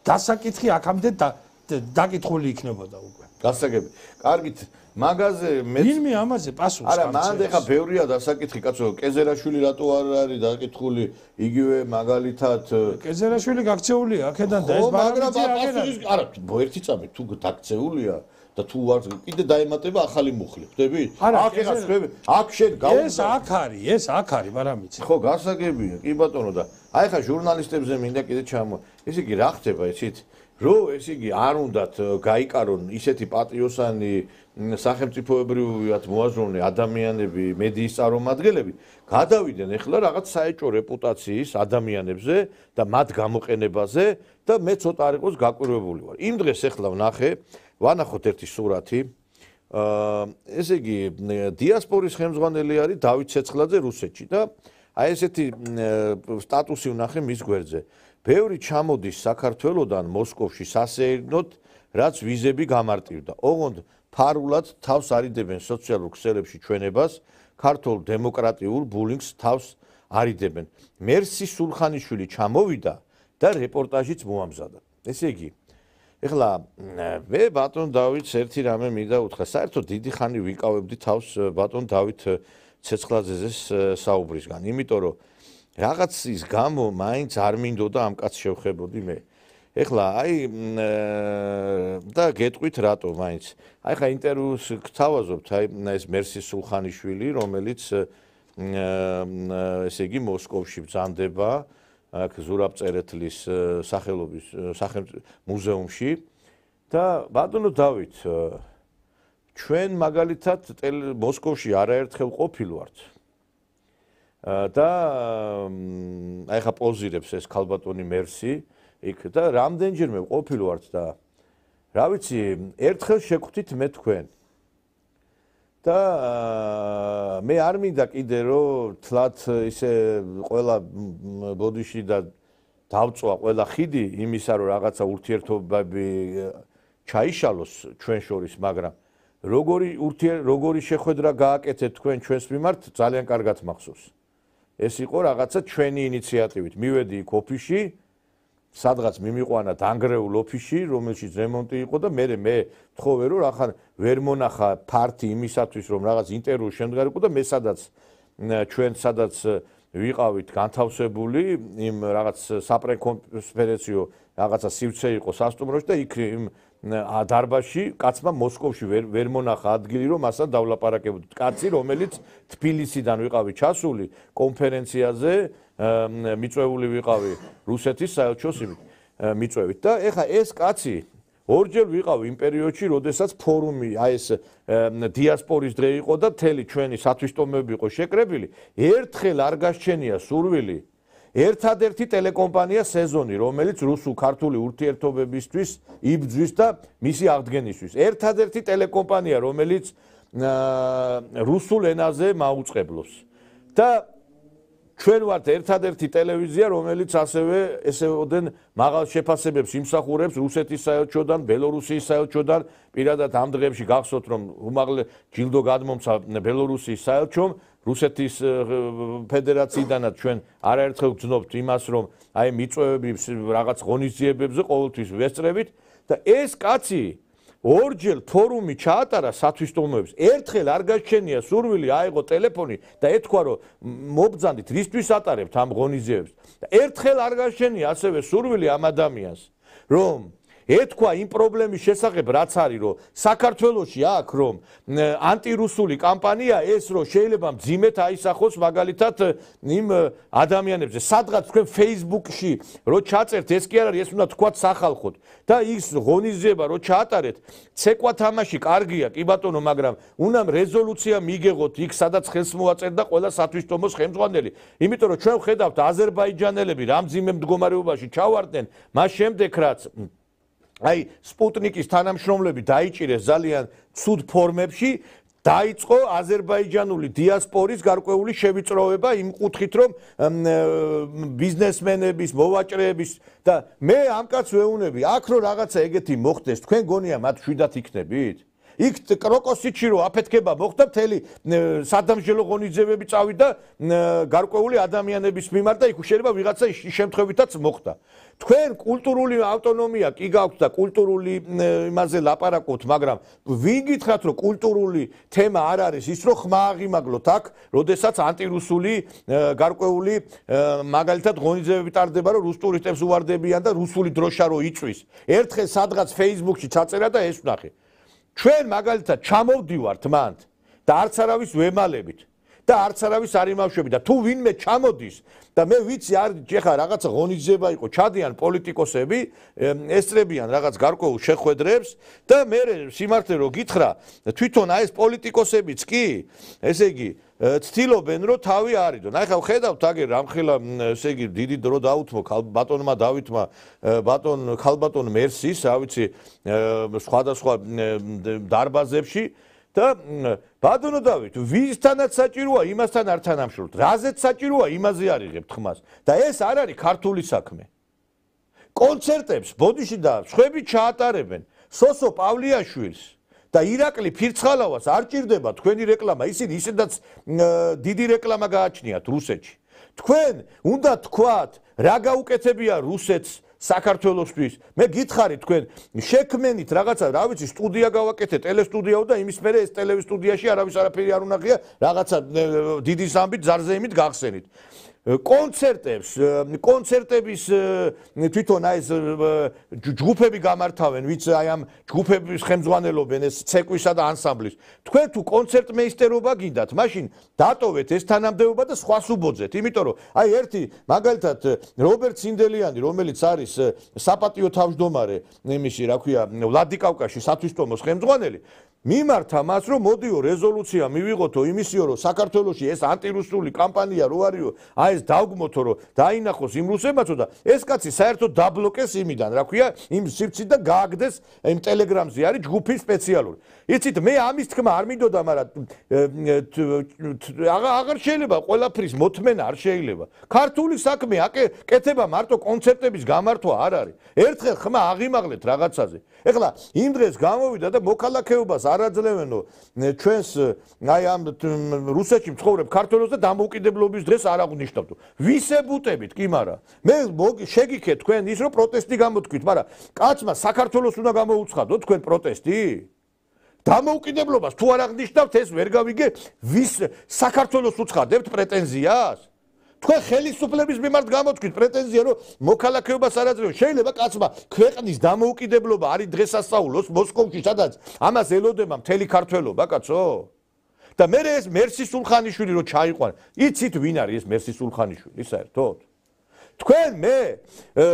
დასაკითხი აქამდე და დაკითხული იქნებოდა უკვე. გასაგები. კარგით, მაგაზე მე ვინმე ამაზე პასუხს არა, მანდ ეხა ბევრია დასაკითხი, კაცო, კეზერაშვილი რატო არ არის დაკითხული, იგივე მაგალითად კეზერაშვილი გაქცეულია აქედან და ეს მაგრამ არა, ერთი წამი თუ დაქცეულია და თუ არ კიდე დაემატება ახალი მუხლი, ხვდები? აქ ეხა ხვდები, აქ შენ გავუძა. ეს აქ არის, მარამიცი. ხო, გასაგებია, კი ბატონო და აი ხა ჟურნალისტებზე მინდა კიდე ესე იგი რა ხდება იცით? რო ესე იგი არ უნდათ გაიკარონ ისეთი პატრიოტანი სახელმწიფოებრივად მოაზროვნე ადამიანები, მედიის წარმომადგენლები, გადავიდნენ ახლა რაღაც საეჭვო რეპუტაციის ადამიანებზე და მათ გამოყენებაზე და მე ცოტა არ იყოს გაკვირვებული ვარ. იმ დღეს ახლა ვნახე, ვანახოთ ერთი სურათი. ესე იგი დიასპორის ხელმძღვანელი არის დავით ცეცხლაძე რუსეთში და აი ესეთი სტატუსი ვნახე მის გვერდზე. ბევრი ჩამოდის საქართველოსდან მოსკოვში სასეირნოდ, რაც ვიზები გამარტივდა. ოღონდ ფარულად თავს არიდებენ სოციალურ ქსელებში ჩვენებას, ქართულ დემოკრატიულ ბულინგს თავს არიდებენ. მერსი სულხანიშვილი ჩამოვიდა და რეპორტაჟიც მოამზადა. ესე იგი, ეხლა მე ბატონ დავითს ერთი რამე მინდა უთხრა. საერთოდ დიდი ხანი ვიკავებდი თავს ბატონ დავით ცეცხლაძეს საუბრისგან, იმიტომ რომ რაღაცის გამო მაინც არ მინდოდა ამ კაცს შევხებოდი მე. ეხლა აი და გეტყვით რატო მაინც. აი ხა ინტერვიუს გთავაზობთ აი ეს მერსი სულხანიშვილი, რომელიც ესე იგი მოსკოვში ბრძანდება აქ ზურაბ წერეთლის სახელობის მუზეუმში და ბატონო დავით ჩვენ მაგალითად მოსკოვში არაერთხელ ყოფილვართ და აი ხა პოზირებს ეს ქალბატონი მერსი იქ და რამდენჯერმე ყოფილვართ და რა ვიცი ერთხელ შეგხვდით მე თქვენ და მე არ მინდა კიდე რომ თლათ ისე ყველა ბოდიში და დავწვა ყველა ხიდი იმისა რომ რაღაცა ურთიერთობები ჩაიშალოს ჩვენ შორის მაგრამ როგორი შეხვედრა გააკეთეთ თქვენ ჩვენს მიმართ ძალიან კარგად მახსოვს ეს იყო რაღაცა ჩვენი ინიციატივით მივედი იქ ოფისში სადღაც მიმიყვანა დანგრეულ ოფისში რომელშიც რემონტი იყო და მე თხოვე რომ ახლა ვერ მონახა ფარტი იმისათვის რომ რაღაც ინტერვიუ შემდგარიყო და მე ჩვენ სადაც ვიყავით განთავსებული იმ რაღაც საპრეკონფერენციო რაღაცა სივრცე იყო სასტუმროში და იქ იმ დარბაზში კაცმა მოსკოვში ვერ მონახა ადგილი რომ მასთან დავლაპარაკებოდით კაცი რომელიც თბილისიდან ვიყავი ჩასული კონფერენციაზე მიწვეული ვიყავი რუსეთის საელჩოს მიწვევით და ეხა ეს კაცი ორჯერ ვიყავი იმ პერიოდში როდესაც ფორუმი აი ეს დიასპორის დღე იყო და მთელი ჩვენი სათვისტომები იყო შეკრებილი ერთხელ არ გასჩენია სურვილი ერთადერთი ტელეკომპანია სეზონი რომელიც რუსულ-ქართული ურთიერთობებისთვის იბრძვის და მისი აღდგენისთვის ერთადერთი ტელეკომპანია რომელიც რუსულ ენაზე მაუწყებლობს და ჩვენ ვართ ერთადერთი ტელევიზია რომელიც ასევე ესეოდენ მაღალ შეფასებებს იმსახურებს რუსეთის საელჩოდან ბელორუსიის საელჩოდან პირადად ამ დღეებში გახსოვთ რომ უმაღლე ჯილდო გადმომცა ბელორუსიის საელჩომ რუსეთის ფედერაციიდანაც ჩვენ არაერთხელ ვძნობთ იმას რომ აი მიწვევების რაღაც ღონისძიებებზე ყოველთვის ვესწრებით და ეს კაცი ორჯერ ფორუმი ჩაატარა სათვისტომოებს ერთხელ არ გაჩენია სურვილი აიღო ტელეფონი და ეთქვა რომ მობძანდით რისთვის ატარებთ ამ ღონისძიებებს და ერთხელ არ გაჩენია ასევე სურვილი ამ ადამიანს რომ ეთქვა იმ პრობლემის შესახებ რაც არის რომ საქართველოში აქ რომ ანტირუსული კამპანია ეს რომ შეიძლება მძიმედ აისახოს მაგალითად იმ ადამიანებზე სადღაც თქვენ Facebook-ში რო ჩაწერთ ეს კი არ არის ეს უნდა თქვათ სახალხოდ და ის ღონისძიება რო ჩაატარეთ ცეკვა თამაში კარგია კი ბატონო მაგრამ უნდა რეზოლუცია მიიღოთ იქ სადაც ხელს მოაწერდა ყველა სათვისტომოს ხელმძღვანელი იმიტომ რომ ჩვენ ვხედავთ აზერბაიჯანელები რა მძიმე მდგომარეობაში ჩავარდნენ მას შემდეგ რაც აი სპუტნიკის თანამშრომლები დაიჭირეს ძალიან ცუდ ფორმებში დაიწყო აზერბაიჯანული დიასპორის გარკვეული შევიწროება იმ კუთხით რომ ბიზნესმენების მოვაჭრეების და მე ამ კაცს ვეუბნები აქ რო რაღაცა ეგეთი მოხდეს თქვენ გონია მათ შვიდათ იქნებით იქ კროკოსიჩი რო აფეთქება მოხდა მთელი სადამსჯელო ღონისძიებები წავიდა გარკვეული ადამიანების მიმართ და იქ შეიძლება ვიღაცა შემთხვევითაც მოხდა. თქვენ კულტურული ავტონომია კი გაქვთ და კულტურული იმაზე ლაპარაკობთ, მაგრამ ვინ გითხრათ რომ კულტურული თემა არ არის ის რომ ხმა აღიმაგლოთ აქ, როდესაც ანტირუსული გარკვეული მაგალითად ღონისძიებები ტარდება რომ რუს ტურისტებს უვარდებიან და რუსული დროშა რო იწვის. ერთხელ სადღაც Facebook-ში ჩაწერა და ეს ვნახე. ჩვენ მაგალითად ჩამოვდივართ მანდ და არც არავის ვემალებით და არც არავის არ იმავშვები და თუ ვინმე ჩამოდის და მე ვიცი არ ეხა რაღაცა ღონისძიება იყო ჩადიან პოლიტიკოსები ესწრებიან რაღაც გარკვეულ შეხვედრებს და მე სიმართლე რო გითხრა თვითონ აი ეს პოლიტიკოსებიც კი ესე იგი ცდილობენ რომ თავი არიდონ. აი ხა ხედავთ აგერ რამხელა ესე იგი დიდი დრო დაუთმო ბატონმა დავითმა ბატონ ქალბატონ მერსის, რა ვიცი სხვადასხვა დარბაზებში და ბატონო დავით, ვისთანაც საჭიროა, იმასთან არ თანამშრომლობთ. რაზეც საჭიროა, იმაზე არიღებთ ხმას. და ეს არ არის ქართული საქმე. კონცერტებს ბოდიში და სხვები ჩაატარებენ სოსო პავლიაშვილს და ირაკლი ფირცხალავას არ ჭირდება თქვენი რეკლამა, ისინი ისედაც დიდი რეკლამა გააჩნიათ რუსეთში. თქვენ უნდა თქვათ, რა გაუკეთებია რუსეთს საქართველოსთვის. მე გითხარით თქვენ შექმენით რაღაცა, რა ვიცი, სტუდია გავაკეთეთ, ტელესტუდიაო და იმის მერე ეს ტელესტუდიაში არავის არაფერი არ უნახია, რაღაცა დიდი ზამბით, ზარზეიმით გახსენით. კონცერტების თვითონ აი ეს ჯგუფები გამართავენ, ვიც აი ამ ჯგუფების ხელმძღვანელობენ ეს ცეკვისა და ანსამბლის. თქვენ თუ კონცერტმეისტერობა გინდათ, მაშინ დატოვეთ ეს თანამდებობა და სხვას უბოძეთ, იმიტომ რომ აი ერთი მაგალითად რობერტ ცინდელიანი, რომელიც არის საპატიო თავმჯდომარე იმისი, რა ქვია, ვლადიკავკაზში სათვისტომოს ხელმძღვანელი, მიმართა მას რომ მოდიო რეზოლუცია მივიღოთო იმისიო რომ საქართველოში ეს ანტირუსული კამპანია რო არისო აი ეს დავგმოთო რომ დაინახოს იმ რუსებმაცო და ეს კაცი საერთოდ დაბლოკეს იმიდან რა ქვია იმ სივრცით და გააგდეს იმ ტელეგრამზე არის ჯგუფი სპეციალური. იცით მე ამის თქმა არ მინდოდა, მაგრამ აღარ შეიძლება ყველაფრის მოთმენა არ შეიძლება. ქართული საქმე აკეთება მარტო კონცერტების გამართვა არ არის. ერთხელ ხმა აღიმაღლეთ რაღაცაზე. ეხლა იმ დღეს გამოვიდა და მოქალაქეობას არ აძლევენო ჩვენს აი ამ რუსეთში მცხოვრებ ქართველებს და დამოუკიდებლობის დღეს არ აღნიშნავდო. ვისებუტებით კი, მაგრამ მე შეგიქეთ თქვენ ის რომ პროტესტი გამოთქვით, მაგრამ კაცმა საქართველოს უნდა გამოუცხადო თქვენ პროტესტი? დამოუკიდებლობას თუ არ აღნიშნავთ ეს ვერ გავიგე, ვის საქართველოს უცხადებთ პრეტენზიას? თქვენ ხელისუფლების მიმართ გამოთქვით პრეტენზია რომ მოქალაქეობას არ აძლევენ. შეიძლება კაცმა ქვეყნის დამოუკიდებლობა არის დღესასწაულოს მოსკოვში, სადაც ამას ელოდება მთელი ქართველობა, კაცო? და მე ეს მერსი სულხანიშვილი რო ჩაიყვან, იცით ვინ არის ეს მერსი სულხანიშვილი საერთოდ? თქვენ მე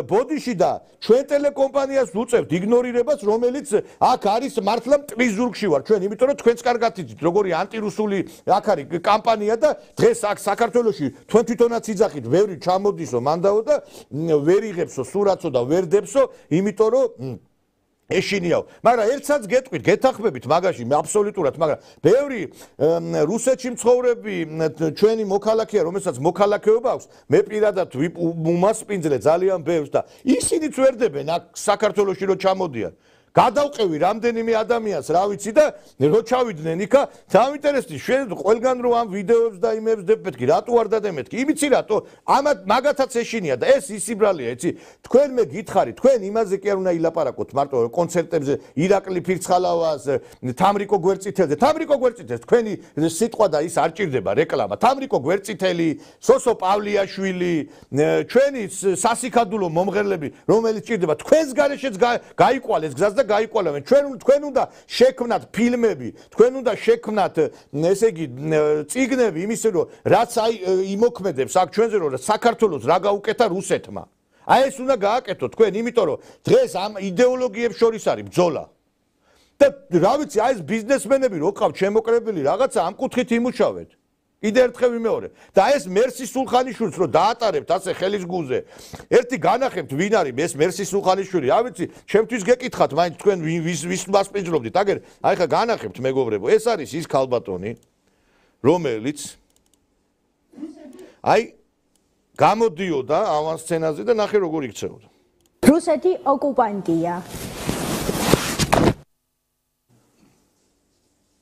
ბოდიში და ჩვენ ტელეკომპანიას ვუწევთ იგნორირებას, რომელიც აქ არის მართლა მტრის ზურგში ვარ ჩვენ, იმიტომ რომ თქვენც კარგად იცით როგორი ანტირუსული აქ არის კამპანია და დღეს აქ საქართველოში თქვენ თვითონაც იძახით, ბევრი ჩამოდისო მანდაო და ვერ იღებსო სურათსო და ვერ დებსო, იმიტომ რომ ეშინიაო. მაგრამ ერთსაც გეტყვით, გეთახმებით მაგაში, აბსოლუტურად, მაგრამ ბევრი რუსეთში მცხოვრები ჩვენი მოქალაქეა, რომელსაც მოქალაქეობა აქვს, მე პირადად უმასპინძლე ძალიან ბევრს და ისინიც ვერ დებენ აქ საქართველოში რო ჩამოდიან. გადავყევი რამდენიმე ადამიანს, რა ვიცი და რო ჩავიდნენ იქა, დაინტერესდი შენ ყველგან რო ამ ვიდეოებს და იმებს დებ მეთქი, რატო არ დადემეთქი? იმიცი რატო? ამათ მაგათაც ეშინია და ეს ისიბრალია, იცი? თქვენ მე გითხარით, თქვენ იმაზე კი არ უნდა ილაპარაკოთ, მარტო კონცერტებზე ირაკლი ფირცხალავას, თამრიკო გვერწითელზე. თამრიკო გვერწითელს თქვენი სიტყვა და ის არ ჭირდება რეკლამა. თამრიკო გვერწითელი, სოსო პავლიაშვილი, ჩვენი სასიქადულო მომღერლები, რომელიც ჭირდება თქვენს გარეშეც გაიყვალეს გზას და გაიყვალავენ. თქვენ უნდა შექმნათ ფილმები, თქვენ უნდა შექმნათ ესე იგი წიგნები იმისე რომ რაც აი იმოქმედებს აქ ჩვენზე რომ საქართველოს რა გაუკეთა რუსეთმა. აი ეს უნდა გააკეთოთ თქვენ, იმიტომ რომ დღეს ამ იდეოლოგიებს შორის არის ბრძოლა. და რა ვიცი, აი ეს ბიზნესმენები რო ყავთ შემოკრებილი რაღაცა ამ კუთხით იმუშავეთ. კიდე ერთხელ ვიმეორე. და ეს მერსი სულხანიშვილს რო დაატარებთ ასე ხელის გულზე. ერთი განახებთ ვინ არის ეს მერსი სულხანიშვილი. რა ვიცი, ჩემთვის გეკითხათ, მაინც თქვენ ვის მასპინძლობდით. აგერ აი ხა განახებთ მეგობრებო, ეს არის ის ქალბატონი, რომელიც აი გამოდიოდა ავანსცენაზე და ნახე როგორ იქცეოდა. რუსეთი ოკუპანტია.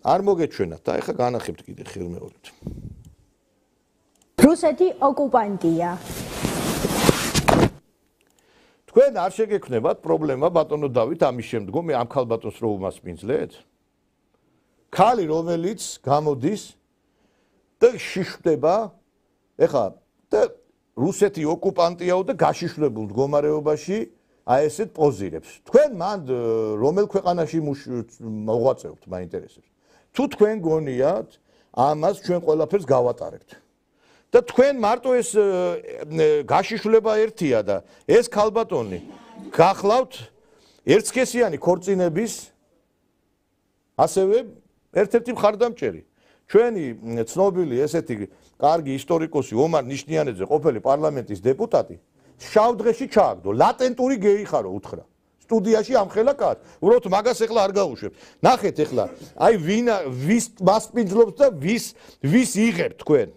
არ მოგეჩვენათ და ეხლა განახებთ კიდე ხელმეორედ. რუსეთი ოკუპანტია. თქვენ არ შეგექნებათ პრობლემა ბატონო დავით ამის შემდგომ მე ამ ქალბატონს რო უმასპინძლეთ? ქალი რომელიც გამოდის და შიშვდება ეხლა და რუსეთი ოკუპანტიაო და გაშიშვლებულ მდგომარეობაში აი ესეთ პოზირებს. თქვენ მან რომელ ქვეყანაში მოღვაწეობთ მაინტერესებს. თუ თქვენ გონიათ ამას ჩვენ ყველაფერს გავატარებთ. და თქვენ მარტო ეს გაშიშვლება ერთია და ეს ქალბატონი გახლავთ ერთსქესიანი ქორწინების ასევე ერთ-ერთი მხარდამჭერი. ჩვენი ცნობილი ესეთი კარგი ისტორიკოსი ომარ ნიშნიანიძე ყოფილი პარლამენტის დეპუტატი შავ დღეში ჩააგდო ლატენტური გეი ხარო უთხრა სტუდიაში ამხელა კაც უბრალოდ მაგას ეხლა არ გაუშვებ ნახეთ ეხლა აი ვის მასპინძლობს და ვის იღებთ თქვენ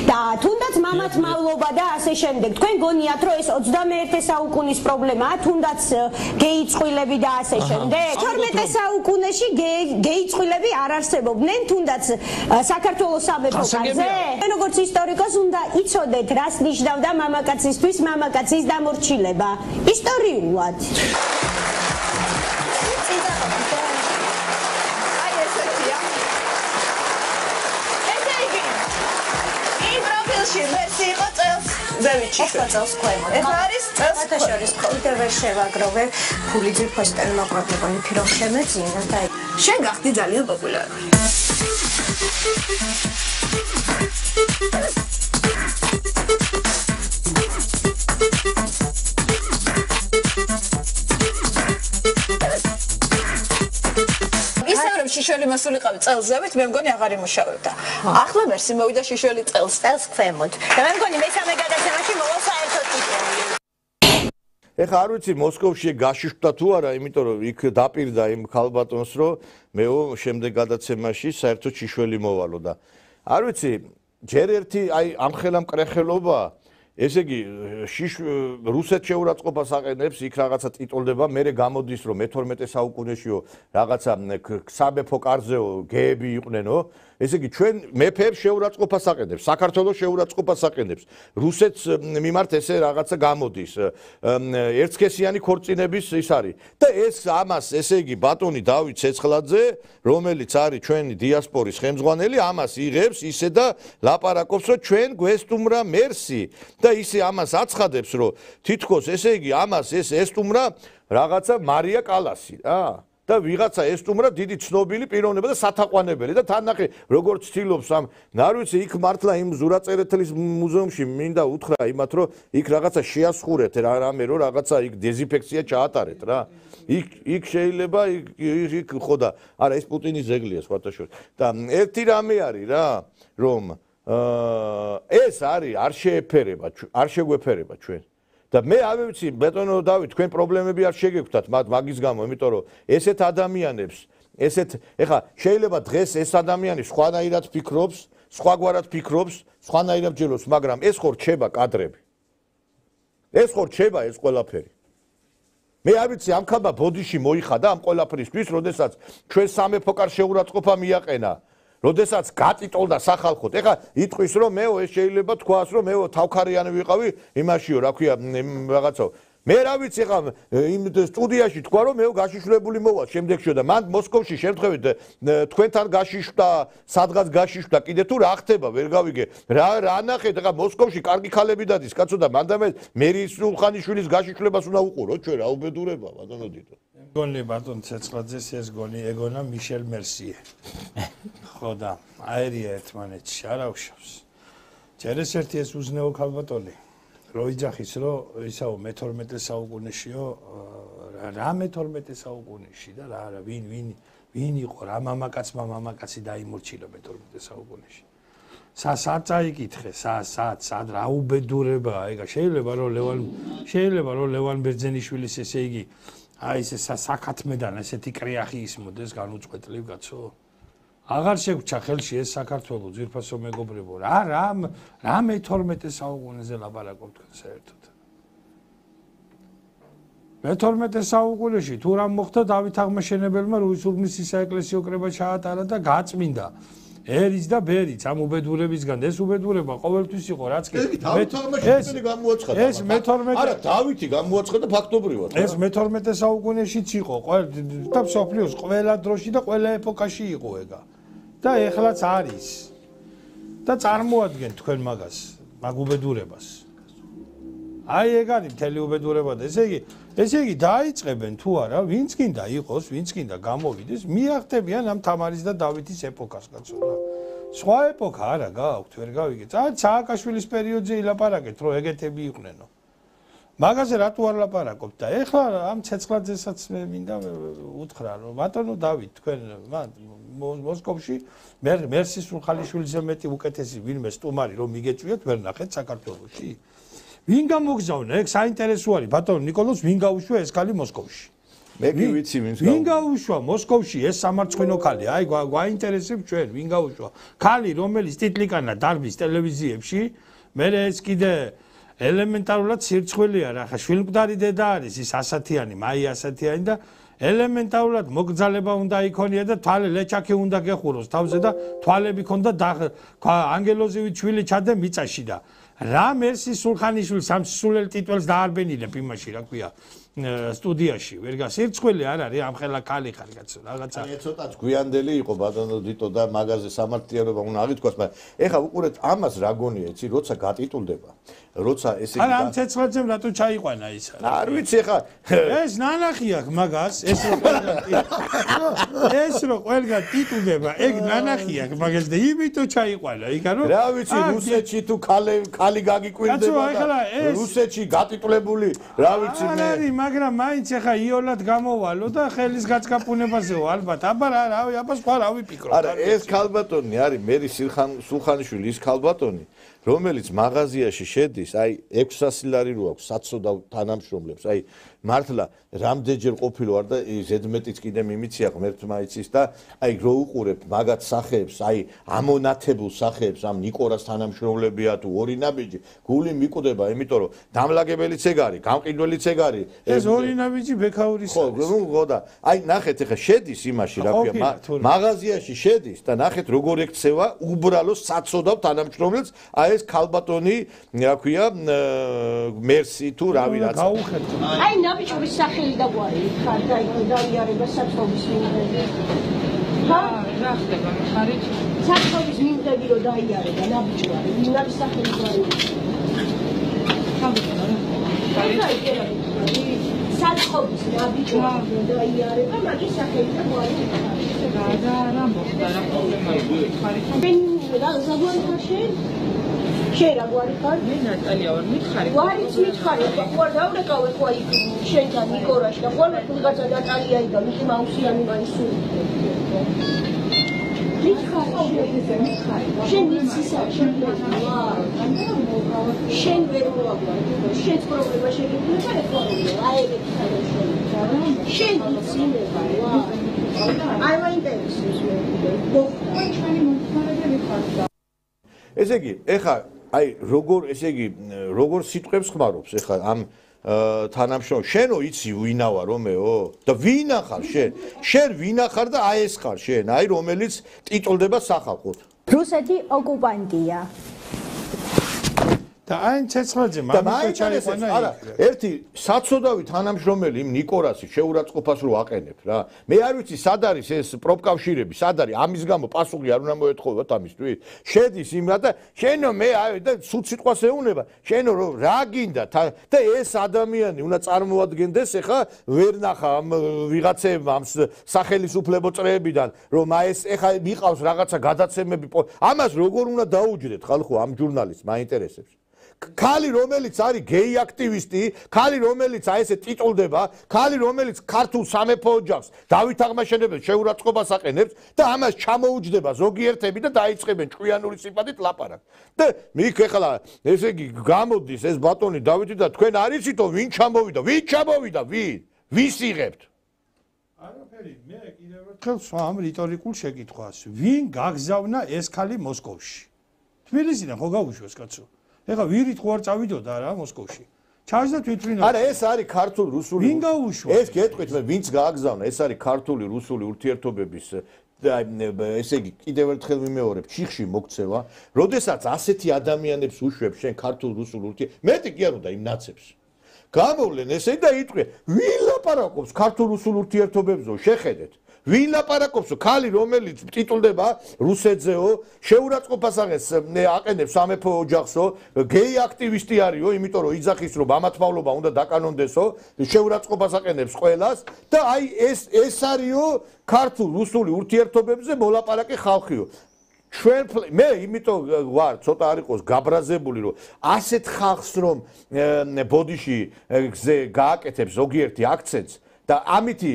და თუნდაც მამაც მავლობა და ასე შემდეგ თქვენ გონიათ რომ ეს 21 საუკუნის პრობლემაა თუნდაც გეიწვილები და ასე შემდეგ 12 საუკუნეში გეიწვილები არ არსებობდნენ თუნდაც საქართველოს სამეფო კარზე როგორც ისტორიკოს უნდა იცოდეთ რას ნიშნავდა მამაკაცისთვის მამაკაცის დამორჩილება ისტორიულად ვერსი იყო წელს ზევიჩიშვილი. წელს ქვემოთ. ეხლა არის წელს შორის ხოლმე ვერ შევაგროვე ფული ძირფოსტელი მოყრობებანი ფილმ შემეძინა და შენ გახდი ძალიან პოპულარული. შიშველი მასულიყავი წელზევით, მე მგონი აღარ იმუშავებდა. ახლა მერსი მოვიდა შიშველი წელს ქვემოთ. და მე მგონი მესამე გადაცემაში მოვა საერთოდ ტიპები. ეხლა არ ვიცი მოსკოვში გაშიშვლდა თუ არა, იმიტომ რომ იქ დაპირდა იმ ქალბატონს, რომ მეო შემდეგ გადაცემაში საერთოდ შიშველი მოვალო და არ ვიცი, ჯერ ერთი აი ამხელა მკრეხელობა ესე იგი რუსეთ შეურაცხყოფას აყენებს იქ რაღაცა ტიტულდება მე გამოდის რომ მე-12 საუკუნეშიო რაღაცა სამეფო კარზეო გეები იყვნენო ესე იგი ჩვენ მეფეებს შეურაცხყოფას აყენებს საქართველოს შეურაცხყოფას აყენებს რუსეთს მიმართ ესე რაღაცა გამოდის ერთსქესიანი ქორწინების ის არის და ეს ამას ესე იგი ბატონი დავით ცეცხლაძე რომელიც არის ჩვენი დიასპორის ხელმძღვანელი ამას იღებს ისე და ლაპარაკობს რომ ჩვენ გვესტუმრა მერსი და ისე ამას აცხადებს რომ თითქოს ესე იგი ამას ეს ესტუმრა რაღაცა მარია კალასი რა და ვიღაცა ესტუმრა დიდი ცნობილი პიროვნება და სათაყვანებელი და თან ნახე როგორც ცდილობს ამ არ ვიცი იქ მართლა იმ ზურაწერეთლის მუზეუმში მინდა უთხრა იმათ რომ იქ რაღაცა შეასხურეთ რამე რომ რაღაცა იქ დეზინფექცია ჩაატარეთ რა იქ შეიძლება იქ ხო და არა ეს პუტინის ზეგლია სხვათა შორის და ერთი რამე არის რა რომ ეს არის არ შეეფერება არ შეგვეფერება ჩვენ და მე არ ვიცი ბეტონო დავით თქვენ პრობლემები არ შეგეგვთათ მაგის გამო იმიტომ რომ ესეთ ადამიანებს ესეთ ეხა შეიძლება დღეს ეს ადამიანი სხვანაირად ფიქრობს სხვაგვარად ფიქრობს სხვანაირად ჯეროს მაგრამ ეს ხო რჩება კადრები ეს ხო რჩება ეს ყველაფერი მე არ ვიცი ამ ხალხმა ბოდიში მოიხადა ამ ყველაფრისთვის როდესაც ჩვენ სამეფო კარ შეურაცხყოფა მიაყენა როდესაც გატიტოლდა სახალხოდ. ეხლა იტყვის რომ მეო ეს შეიძლება თქვას რომ მეო თავქარიანი ვიყავი იმაშიო, რა ქვია, რაღაცაო. მე რა ვიცი ეხლა იმ სტუდიაში თქვა რომ მეო გაშიშვლებული მოვა შემდეგშიო და მან მოსკოვში შემთხვევით თქვენთან გაშიშვლდა, სადღაც გაშიშვლდა, კიდე თუ რა ხდება, ვერ გავიგე. რა ნახეთ ეხლა მოსკოვში კარგი ქალები დადის, კაცო და მანდამე მერის სულხანიშვილის გაშიშვლებას უნდა უყურო, ჩვენ რა უბედურება, ბატონო დიდო. გონი ბატონ ცეცხლაძეს ეს გონი ეგონა მიშელ მერსიე. ხო და აერია ერთმანეთში არა უშავს. ჯერ ეს ერთი ეს უზნეო ქალბატონი რო იძახის რომ ისაო მე-12 საუკუნეშიო რა მე-12 საუკუნეში და რა ვინ იყო რა მამაკაცი დაიმორჩილა მე-12 საუკუნეში. სად წაიკითხე სად რა უბედურებაა ეგა შეიძლება რომ ლევან ბერძენიშვილის ესე იგი აი ეს საკათმედან ესეთი კრიახი ისმოდეს განუწყვეტლივ კაცო აღარ შეგვჩა ხელში ეს საქართველოს ძირფასო მეგობრებო რა მე-12 საუკუნეზე ლაპარაკობ თქვენ საერთოდ მე-12 საუკუნეში თუ რამ მოხდა დავით აღმაშენებელმა რუისულმის საეკლესიო კრება ჩაატარა და გაწმინდა ერის და ბერიც ამ უბედურებისგან ეს უბედურება ყოველთვის იყო რაც კი დავით აღმაშენებელი გამოაცხადა ეს მე-12 არა დავითი გამოაცხადა ფაქტობრივად ეს მე-12 საუკუნეშიც იყო და მსოფლიოს ყველა დროში და ყველა ეპოქაში იყო ეგა და ეხლაც არის და წარმოადგენთ თქვენ მაგას მაგ უბედურებას აი ეგ არის მთელი უბედურება და ესე იგი დაიწყებენ თუ არა ვინც გინდა იყოს ვინც გინდა გამოვიდეს მიახტებიან ამ თამარის და დავითის ეპოქას კაცო რა სხვა ეპოქა არა გააქვთ ვერ გავიგეთ სააკაშვილის პერიოდზე ილაპარაკეთ რომ ეგეთები იყვნენო მაგაზე რატო არ ლაპარაკობთ და ეხლა ამ ცეცხლაძესაც მე მინდა უთხრა რომ ბატონო დავით თქვენ მოსკოვში მერსი სულხანიშვილიზე მეტი უკეთესი ვინმე სტუმარი რომ მიგეწვიათ ვერ ნახეთ საქართველოში ვინ გამოგზავნა ეგ საინტერესო არის ბატონო ნიკოლოზ ვინ გაუშვა ეს ქალი მოსკოვში მე კი ვიცი ვინ გაუშვა მოსკოვში ეს სამარცხვინო ქალი აი გვაინტერესებს ჩვენ ვინ გაუშვა ქალი რომელიც ტიტლიკანა დარბის ტელევიზიებში მე ეს კიდე ელემენტარულად სირცხვილია რა ხა შვილმკვდარი დედა არის ის ასათიანი მაი ასათიანი და ელემენტარულად მოგზალება უნდა იქონია და თვალე ლეჩაკი უნდა გეხუროს თავზე და თვალები ქონდა ანგელოზივით შვილი ჩადე მიწაში და რა მერსი სულხანიშვილი სამსულელ ტიტულს დაარბენილებ იმაში რა ქვია სტუდიაში ვერ გასირცხვილი არ არის ამ ხელა ქალი ხარ კაცო რაღაცა აი ცოტაც გვიანდელი იყო ბატონო დიტო და მაგაზე სამართლიანობა უნდა აღითქვას მაგრამ ეხა უყურეთ ამას რა გონია იცი როცა გატიტულდება როცა ესე არა ამ ცეცხლაძემ რატო ჩაიყვანა ის არ ვიცი ეხა ეს ნანახი აქვს მაგას ეს რო ყველგან ტიტულდება ეგ ნანახი აქვს მაგას და იმიტომ ჩაიყვანა იქა რომ რა ვიცი რუსეთში თუ ქალი გაგიკვირდება და რუსეთში გატიტულებული რა ვიცი მე მაგრამ მაინც ახლა იოლად გამოვალო და ხელის გაწკაპუნებაზეო ალბათ აბა რავი აბა სხვა რა ვიფიქრო არა ეს ქალბატონი არის მერი სულხანიშვილი ის ქალბატონი რომელიც მაღაზიაში შედის აი 600 ლარი რო აქვს საცოდავ თანამშრომლებს აი მართლა რამდენჯერ ყოფილო არ და ზედმეტიც კიდე მიმიცია ღმერთმა იცის და აი რო უყურებ მაგათ სახეებს აი ამონათებულ სახეებს ამ ნიკორას თანამშრომლებია თუ ორი ნაბიჯი გული მიკვდება იმიტომ რომ დამლაგებელიც ეგ არის გამყიდველიც ეგ არის ეს ორი ნაბიჯი ბექაურის ხო და აი ნახეთ ეხა შედის იმაში რა ქვია მაღაზიაში შედის და ნახეთ როგორ ექცევა უბრალო საცოდავ თანამშრომლებს აი ეს ქალბატონი რა ქვია მერსი თუ რავი რაც აი ნაბიჯობის სახელი და გვარი ხარ დაიარება საწყობის მიმდევი რა ხდება ხარით საწყობის მიმდევი რომ დაიარება ნაბიჯვარი ვინარი სახელი გვარი საწყობის ნაბიჯვარი რომ დაიარება მაგის სახელი და გვარი რა მოხდა რა პრობლემა იყო ხარით რა ზაგვარი ხარ შენ შენ რა გვარი ხარ? მე ნატალია ვარ, მითხარი. გვარიც მითხარი, ყوار დავრეკავე ხო აი შენთან ნიკორაში და ყველა თუნდაც ნატალია იყო, მისი მაუსიანი მაისური. მითხარი. შენ იცისა, შენ ვარ. შენ ვერ მოაგვარ, შენ პრობლემა შეგიძლია ეხვალო, აი ეგ შენ იცინება, ვა. აი მაინტერესებს მე. ბოხტა ჩვენი მომხმარებელი ხარ. ესე იგი, ეხა აი როგორ ესე იგი როგორ სიტყვებს ხმარობს ეხა ამ თანამშრომლებს შენო იცი ვინა ვარ რომეო და ვინა ხარ შენ ვინა ხარ და აი ეს ხარ შენ აი რომელიც ტიტულდება სახალხოდ რუსეთი ოკუპანტია და აი ცეცხლაძე მაგით ჩაიყვანა არა ერთი საცოდავი თანამშრომელი იმ ნიკორასის შეურაცხყოფას რო აყენებ რა მე არ ვიცი სად არის ეს პროფკავშირები სად არის ამის გამო პასუხი არ უნდა მოეთხოვოთ ამისთვის შედის იმ და შენო მე და სულ სიტყვას ეუნება შენო რა გინდა და ეს ადამიანი უნდა წარმოადგენდეს ეხა ვერ ნახა ამ ვიღაცებმა ამ სახელისუფლებო წრეებიდან რომ ეს ეხა მიყავს რაღაცა გადაცემები ამას როგორ უნდა დაუჯდეთ ხალხო ამ ჟურნალისტს მაინტერესებს ქალი რომელიც არის გეი აქტივისტი, ქალი რომელიც აი ესე ტიტულდება, ქალი რომელიც ქართულ სამეფო ოჯახს დავით აღმაშენებელს შეურაცხყოფას აყენებს და ამას ჩამოუჯდება ზოგიერთები და დაიწყებენ ჭკვიანური სიმპათით ლაპარაკს. და მიქ ეხლა ესე იგი გამოდის ეს ბატონი დავითი და თქვენ არ იცითო ვინ ჩამოვიდა, ვის იღებთ? არაფერი, მე კიდევ ერთხელ სვამ რიტორიკულ შეკითხვას. ვინ გაგზავნა ეს ქალი მოსკოვში? თბილისიდან ხო გაუშვეს კაცო? ეხლა ვირით ხო არ წავიდოდა რა მოსკოვში ჩარს და თვითმფრინავი. არა, ეს არის ქართული რუსული. ვინ გაუშვა? ეს გეტყვით მე, ვინც გააგზავნა, ეს არის ქართული რუსული ურთიერთობების ესე იგი კიდევ ერთხელ ვიმეორებ, ჩიხში მოქცევა, როდესაც ასეთი ადამიანებს უშვებს შენ ქართულ რუსულ მეტი კი არ უნდა იმ ნაცებს. გამოვლენ ესე და იტყვიან, ვინ ლაპარაკობს ქართულ რუსულ ურთიერთობებზო, შეხედეთ. ვინ ლაპარაკობს, ქალი რომელიც ტიტულდება რუსეთზეო, შეურაცხყოფას აყენებს სამეფო ოჯახსო, გეი აქტივისტი არისო, იმიტომ რომ იძახის რომ ამათმავლობა უნდა დაკანონდესო, შეურაცხყოფას აყენებს ყველას და აი ეს არისო ქართულ რუსული ურთიერთობებზე მოლაპარაკე ხალხიო. ჩვენ მე იმიტომ ვარ ცოტა არ იყოს გაბრაზებული რომ ასეთ ხალხს რომ ბოდიში გააკეთებს ზოგიერთი აქცენტს და ამითი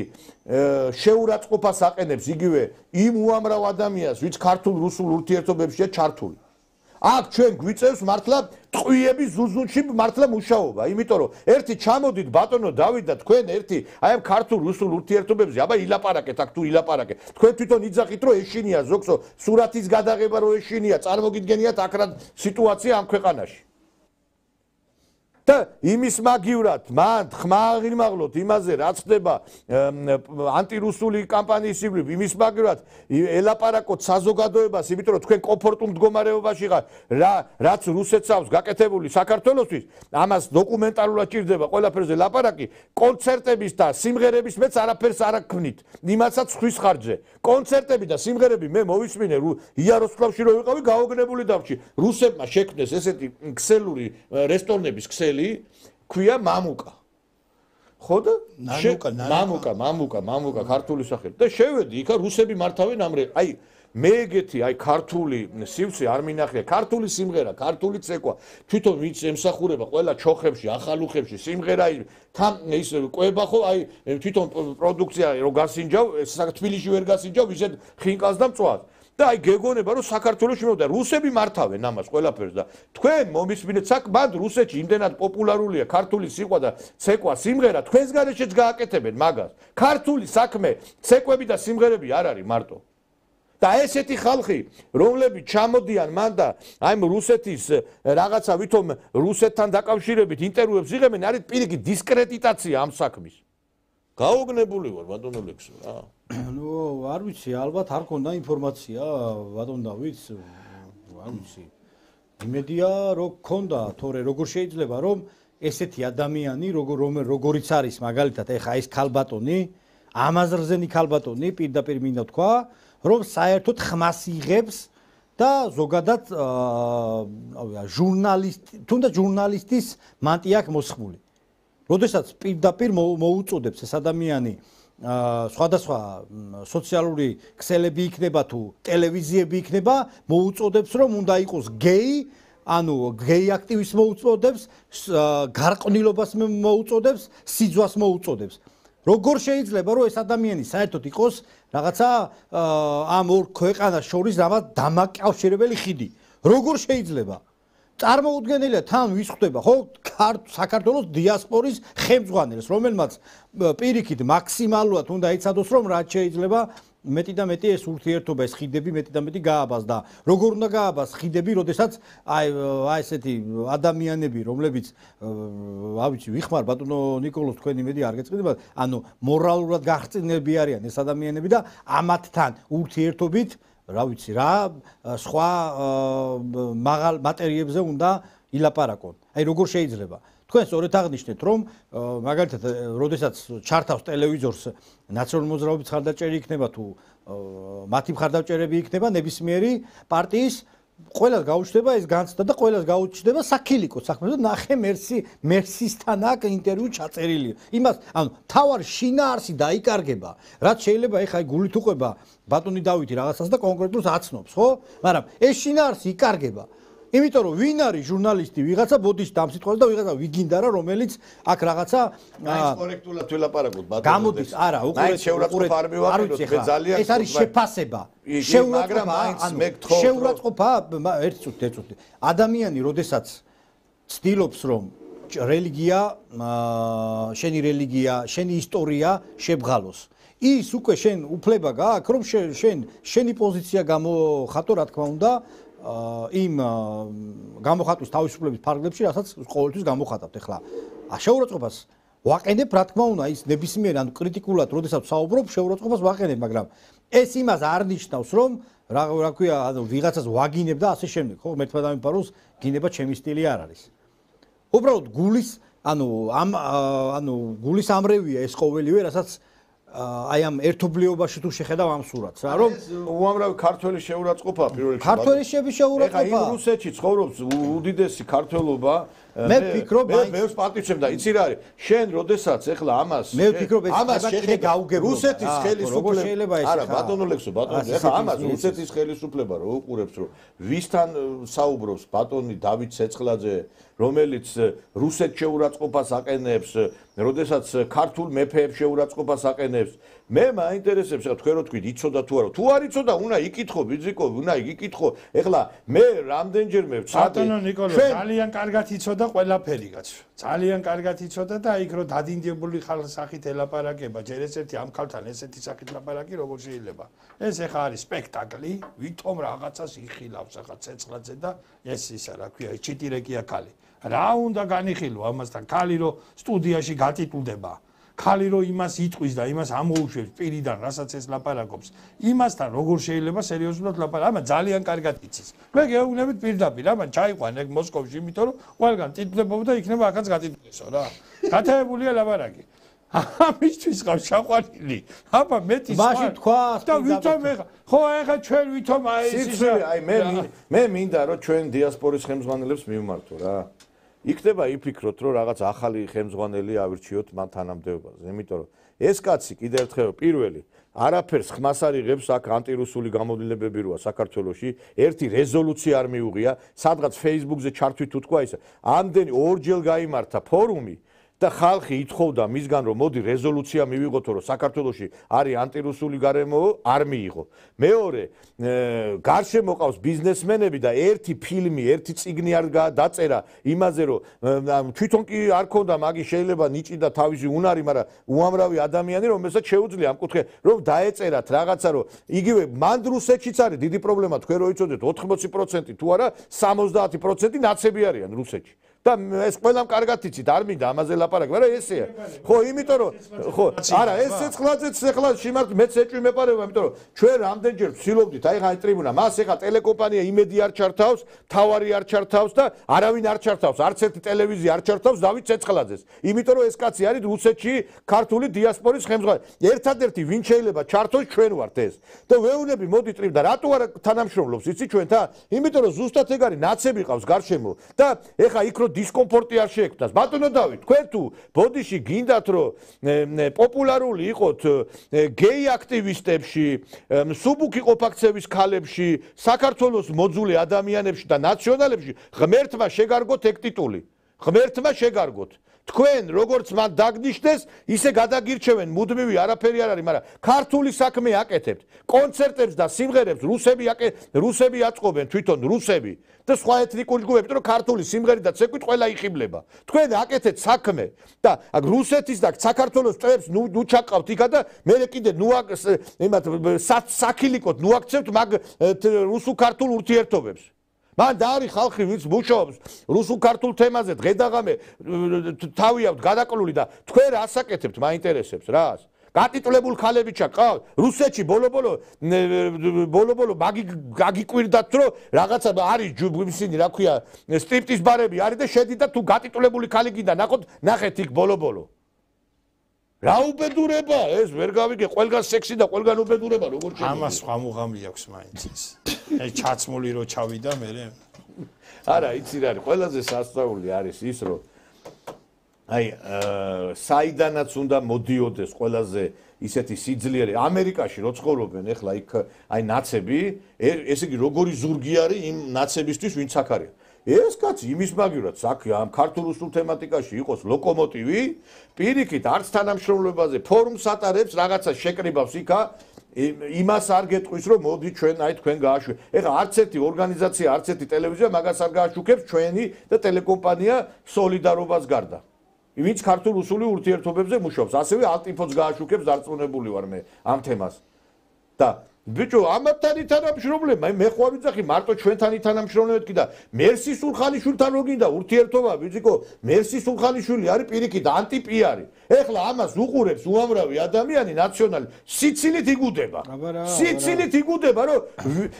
შეურაცხყოფას აყენებს იგივე იმ უამრავ ადამიანს ვინც ქართულ რუსულ ურთიერთობებშია ჩართული. აქ ჩვენ გვიწევს მართლა ტყვიების ზუზუნში მართლა მუშაობა, იმიტომ რომ ერთი ჩამოდით ბატონო დავით და თქვენ ერთი აი ამ ქართულ რუსულ ურთიერთობებზე აბა ილაპარაკეთ აქ თუ ილაპარაკეთ. თქვენ თვითონ იძახით რომ ეშინია ზოგსო სურათის გადაღება რომ ეშინია, წარმოგიდგენიათ აქ რა სიტუაცია ამ ქვეყანაში. და იმის მაგივრად მან ხმა აღიმაღლოთ იმაზე რაც ხდება ანტირუსული კამპანიის იბლივ იმის მაგივრად ელაპარაკოთ საზოგადოებას იმიტომ რომ თქვენ კომფორტულ მდგომარეობაში ხართ რაც რუსეთს აქვს გაკეთებული საქართველოსთვის ამას დოკუმენტალურად ჭირდება ყველაფერზე ლაპარაკი კონცერტების და სიმღერების მეც არაფერს არ აქვნით იმასაც ხვის ხარჯზე კონცერტები და სიმღერები მე მოვისმინე იაროსლავში რო ვიყავი გაოგნებული დავჭი რუსებმა შექმნეს ესეთი ქსელური რესტორნების ქსელი ქვია მამუკა ხო და მამუკა ქართული სახელი და შევედი იქა რუსები მართავენ ამრე აი მე ეგეთი აი ქართული სივრცე არ მინახია ქართული სიმღერა ქართული ცეკვა თვითონ ვინც ემსახურება ყველა ჩოხებში ახალუხებში სიმღერა თან ის ყვება ხო აი თვითონ პროდუქცია რო გასინჯავ თბილისში ვერ გასინჯავ ისეთ ხინკალს და მწვას და აი გეგონება რომ საქართველოში მოვიდა რუსები მართავენ ამას ყველაფერს და თქვენ მომისმინეთ საკმად რუსეთში იმდენად პოპულარულია ქართული სიყვა და ცეკვა სიმღერა თქვენს გარეშეც გააკეთებენ მაგას ქართული საქმე ცეკვები და სიმღერები არ არის მარტო და ესეთი ხალხი რომლებიც ჩამოდიან მან და აი რუსეთის რაღაცა ვითომ რუსეთთან დაკავშირებით ინტერვიუებს იღებენ არის პირიქით დისკრედიტაცია ამ საქმის გაოგნებული ვარ ბატონო ლექსო რა ნუ არ ვიცი ალბათ არ ქონდა ინფორმაცია ბატონ დავით არ ვიცი იმედია რომ ქონდა თორე როგორ შეიძლება რომ ესეთი ადამიანი როგორიც არის მაგალითად ეხა ეს ქალბატონი ამაზრზენი ქალბატონი პირდაპირ მინდა თქვა რომ საერთოდ ხმას იღებს და ზოგადად ჟურნალისტის მანტია აქვს მოსხმული როდესაც პირდაპირ მოუწოდებს ეს ადამიანი სხვადასხვა სოციალური ქსელები იქნება თუ ტელევიზიები იქნება მოუწოდებს რომ უნდა იყოს გეი ანუ გეი აქტივისტს მოუწოდებს გარყვნილობას მოუწოდებს სიძვას მოუწოდებს როგორ შეიძლება რომ ეს ადამიანი საერთოდ იყოს რაღაცა ამ ორ ქვეყანას შორის რაღაც დამაკავშირებელი ხიდი როგორ შეიძლება წარმოუდგენელია თან ვის ხვდება ხო საქართველოს დიასპორის ხელმძღვანელს რომელმაც პირიქით მაქსიმალურად უნდა იცადოს რომ რაც შეიძლება მეტი და მეტი ეს ურთიერთობა ეს ხიდები მეტი და მეტი გააბას და როგორ უნდა გააბას ხიდები როდესაც აი ესეთი ადამიანები რომლებიც ავიცი ვიხმარ ბატონო ნიკოლოს თქვენი მედი არ გეწყინება ანუ მორალურად გახწინები არიან ეს ადამიანები და ამათთან ურთიერთობით რა ვიცი რა სხვა მაღალ მატერიებზე უნდა ილაპარაკონ. აი როგორ შეიძლება? თქვენ სწორედ აღნიშნეთ რომ მაგალითად როდესაც ჩართავს ტელევიზორს ნაციონალური მოძრაობის მხარდაჭერი იქნება თუ მათი მხარდაჭერები იქნება ნებისმიერი პარტიის ყველას გაუჩნდება ეს განცდა და ყველას გაუჩნდება საქილიკო საქმე და ნახე მერსისთან აქ ინტერვიუ ჩაწერილი. იმას ანუ თავარი შინაარსი დაიკარგება. რაც შეიძლება ეხა გულით უყვება ბატონი დავითი რაღაცას და კონკრეტულს აცნობს, ხო? მაგრამ ეს შინაარსი იკარგება. იმიტომ რომ ვინ არის ჟურნალისტი ვიღაცა ბოდიში დამსიტყვას და ვიღაცა ვიგინდა რა რომელიც აქ რაღაცა კორექტულად ვილაპარაკოთ ბატონო გამოდის არა ეს არის შეფასება შეურაცხყოფა ერთ წუთი ადამიანი როდესაც ცდილობს რომ რელიგია შენი რელიგია შენი ისტორია შებღალოს ის უკვე შენ უფლება გააქვს რომ შენი პოზიცია გამოხატო რა თქმა უნდა იმ გამოხატვის თავისუფლების ფარგლებში, რასაც ყოველთვის გამოხატავთ. ეხლა შეურაცხყოფას ვაყენებ, რა თქმა უნდა, ის ნებისმიერ ან კრიტიკულად, როდესაც საუბრობ, შეურაცხყოფას ვაყენებ, მაგრამ ეს იმას არ ნიშნავს, რომ რა ქვია, ანუ ვიღაცას ვაგინებ და ასე შემდეგ, ხო, მერთმა დამიფაროს, გინება ჩემი სტილი არ არის. უბრალოდ გულის, ანუ გულის ამრევია ეს ყოველივე, რასაც აი ამ ერთობლიობაში თუ შეხედავ ამ სურათს, რა რომ უამრავი ქართველი შეურაცხყოფა პირველ რიგში. ქართველი შეურაცხყოფა. ეხა იმ რუსეთში ცხოვრობს უდიდესი ქართველობა. მე ვფიქრობ, მეც პატივცემ და იცი რა არის? შენ როდესაც ეხლა ამას კიდე გაუგებრობა. რუსეთის ხელისუფლება. არა, ბატონო ლექსო, ბატონო, ეხლა ამას რუსეთის ხელისუფლება რო უყურებს, რომ ვისთან საუბრობს ბატონი დავით ცეცხლაძე, რომელიც რუსეთ შეურაცხყოფას აყენებს, როდესაც ქართულ მეფეებს შეურაცხყოფას აყენებს. მე მაინტერესებს, თქვენ რო თქვით, იცოდა თუ არა? თუ არ იცოდა, უნდა იკითხო, ბიძიკო, უნდა იკითხო. ეხლა მე რამდენჯერმე ვცადე. ბატონო ნიკოლო, ძალიან კარგად იცოდა ყველაფერი კაცო. ძალიან კარგად იცოდა და იქ რო დადინდებული ხალხსახით ელაპარაკება, ჯერ ესეთი ამ ქალთან ესეთი სახით ლაპარაკი როგორ შეიძლება? ეს ეხა არის სპექტაკლი, ვითომ რაღაცას იხილავს ახლა ცეცხლაძე და ეს ისა რა ქვია, ჩიტირეკია ქალი. რა უნდა განიხილო ამასთან? ქალი რო სტუდიაში გატიტულდება. ქალი რო იმას იტყვის და იმას ამოუშვებს პირიდან, რასაც ეს ლაპარაკობს, იმასთან როგორ შეიძლება სერიოზულად ლაპარაკო? ამა ძალიან კარგად იცის. მე გეუბნებით პირდაპირ, ამა ჩაიყვან ეგ მოსკოვში, იმიტომ რომ ყველგან ტიტულებობდა და იქნება ახაც გატიტულესო რა. გათეებულია ლაპარაკი. ამისთვის ყავს ჩაყვანილი. აბა მეტი მაშინ თქვა და ვითომ ეხა ხო ეხა ჩვენ ვითომ აი ეს აი მე მინდა რომ ჩვენ დიასპორის ხელმძღვანელებს მივმართო რა. იქნება იფიქროთ, რომ რაღაც ახალი ხელმძღვანელი ავირჩიოთ მან თანამდებობაზე, იმიტომ რომ ეს კაცი კიდევ ერთხელ პირველი არაფერს ხმას არ იღებს აქ ანტირუსული გამოდილებები როა საქართველოში, ერთი რეზოლუცია არ მიუღია, სადღაც Facebook-ზე ჩართვით თუ თქვა ისა, ამდენი ორჯერ გაიმართა ფორუმი და ხალხი ითხოვდა მისგან რომ მოდი რეზოლუცია მივიღოთ რომ საქართველოში არის ანტირუსული გარემო არ მიიღო. მეორე გარშემო ყავს ბიზნესმენები და ერთი ფილმი, ერთი წიგნი არ დაწერა იმაზე რომ თვითონ კი არ ქონდა მაგის შეიძლება ნიჭი და თავისი უნარი, მაგრამ უამრავი ადამიანი რომელსაც შეუძლია ამ კუთხე რომ დაეწერათ რაღაცა რომ იგივე მანდ რუსეთშიც არის დიდი პრობლემა, თქვენ რო იცოდეთ 80% თუ არა 70% ნაცები არიან რუსეთში. და ეს ყველამ კარგად იცით, არ მინდა ამაზე ლაპარაკი, მაგრამ ესეა. ხო, იმიტომ რომ ხო, არა, ეს ცეცხლაძეც ეხლა სიმართ მეც ეჭვი მეპარება, იმიტომ რომ ჩვენ რამდენჯერ ვცდილობდით, აი ხა ტრიბუნა, მას ეხა ტელეკომპანია იმედი არ ჩართავს, თავარი არ ჩართავს და არავინ არ ჩართავს, არც ერთი ტელევიზია არ ჩართავს დავით ცეცხლაძეს. იმიტომ რომ ეს კაცი არის რუსეთში ქართული დიასპორის ხელმძღვანელი. ერთადერთი ვინ შეიძლება ჩართოს ჩვენ ვართ ეს. და ვეუნები მოდი ტრიბ და რატო არ თანამშრომლობს იცი ჩვენთან? იმიტომ რომ ზუსტად ეგ არის ნაცები ყავს გარშემო და ეხა იქ დისკომფორტი არ შეექმნას. ბატონო დავით, თქვენ თუ ბოდიში გინდათ რომ პოპულარული იყოთ გეი აქტივისტებში, სუბუქი ყოფაქცევის ქალებში, საქართველოს მოძულე ადამიანებში და ნაციონალებში, ღმერთმა შეგარგოთ ეგ ტიტული. ღმერთმა შეგარგოთ. თქვენ როგორც მან დაგნიშნეს, ისე გადაგირჩევენ, მუდმივი არაფერი არ არის, მაგრამ ქართული საქმე აკეთებთ. კონცერტებს და სიმღერებს რუსები აწყობენ, თვითონ რუსები და სხვა ეთნიკური ჯგუფები, რომ ქართული სიმღერი და ცეკვით ყველა იხიბლება. თქვენ აკეთეთ საქმე და აქ რუსეთის და საქართველოს წევრებს ნუ ჩაყავთ იქა და მე კიდე საქილიკოდ ნუ აქცევთ მაგ რუსულ-ქართულ ურთიერთობებს. მან და არის ხალხი ვინც მუშაობს რუსულ-ქართულ თემაზე დღე-დაღამე თავი აქვთ გადაკლული და თქვენ რას აკეთებთ მაინტერესებს რას? გატიტულებული ქალები ჩაყავთ რუსეთში ბოლო-ბოლო გაგიკვირდათ რომ რაღაცა არის ისინი რა ქვია სტრიპტიზ ბარები არის და შედი და თუ გატიტულებული ქალი გინდა ნახეთ იქ ბოლო-ბოლო. რა უბედურება ეს ვერ გავიგე ყველგან სექსი და ყველგან უბედურება როგორ შეიძლება ამას სხვა მუღამი აქვს მაინც ეს აი ჩაცმული რო ჩავიდა მე არა იცი რა არის ყველაზე სასწაული არის ის რომ აი საიდანაც უნდა მოდიოდეს ყველაზე ისეთი სიძლიერე ამერიკაში რო ცხოვრობენ ეხლა იქ აი ნაცები ესე იგი როგორი ზურგი არის იმ ნაცებისთვის ვინც აქ არის ეს კაცი იმის მაგივრად საქმე ამ ქართულ-რუსულ თემატიკაში იყოს ლოკომოტივი პირიქით არც თანამშრომლობაზე ფორუმს ატარებს რაღაცა შეკრიბავს იქა იმას არ გეტყვის რომ მოდი ჩვენ აი თქვენ გააშვი ეხლა არც ერთი ორგანიზაცია არც ერთი ტელევიზია მაგას არ გააშუქებს ჩვენი და ტელეკომპანია სოლიდარობას გარდა ვინც ქართულ-რუსული ურთიერთობებზე მუშაობს ასევე ალტიფოც გააშუქებს დარწმუნებული ვარ მე ამ თემას და ბიჭო, ამათთან ითანამშრომლება, მე ხო არ ვიცახი მარტო ჩვენთან ითანამშრომლებით კი და მერსი სულხანიშვილთან რო გინდა ურთიერთობა, ბიჭიკო, მერსი სულხანიშვილი არის პირიქით ანტიპიარი. ეხლა ამას უყურებს უამრავი ადამიანი ნაციონალი სიცილით იგუდება. სიცილით იგუდება, რომ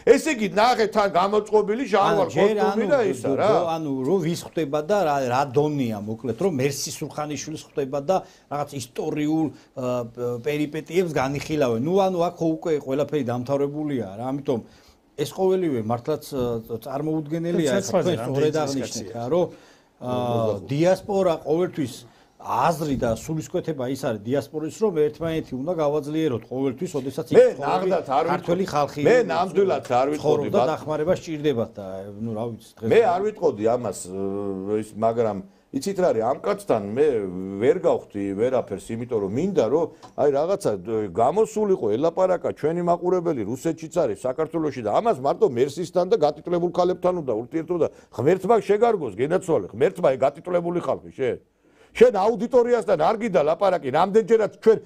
ესე იგი ნახე თან გამოწყობილი ჟანვარ კოსტუმი და ისა რა. ანუ რო ვის ხვდება და რა დონია მოკლედ, რომ მერსი სულხანიშვილს ხვდება და რაღაც ისტორიულ პერიპეტიებს განიხილავენ. ნუ ანუ აქ უკვე ყველაფერი დამთავრებულია რა, ამიტომ ეს ყოველივე მართლაც წარმოუდგენელია, თქვენ სწორედ აღნიშნეთ რა, რომ დიასპორა ყოველთვის აზრი და სულისკვეთება ის არის დიასპორის, რომ ერთმანეთი უნდა გავაძლიეროთ ყოველთვის, ოდესაც იქ ქართველი ხალხი მე ნამდვილად არ ვიტყოდი და დახმარება სჭირდებათ და ნუ რა ვიცი დღეს მე არ ვიტყოდი ამას მაგრამ იცით რა არის ამ კაცთან მე ვერ გავხდი ვერაფერს, იმიტომ რომ მინდა რომ აი რაღაცა გამოსულიყო ელაპარაკა ჩვენი მაყურებელი რუსეთშიც არის საქართველოში და ამას მარტო მერსისთან და გატიტულებულ ქალებთან უნდა ურთიერთობა ღმერთმა შეგარგოს გენაცვალე ღმერთმა გატიტულებული ხალხი შენ აუდიტორიასთან არ გიდა ლაპარაკი რამდენჯერაც ჩვენ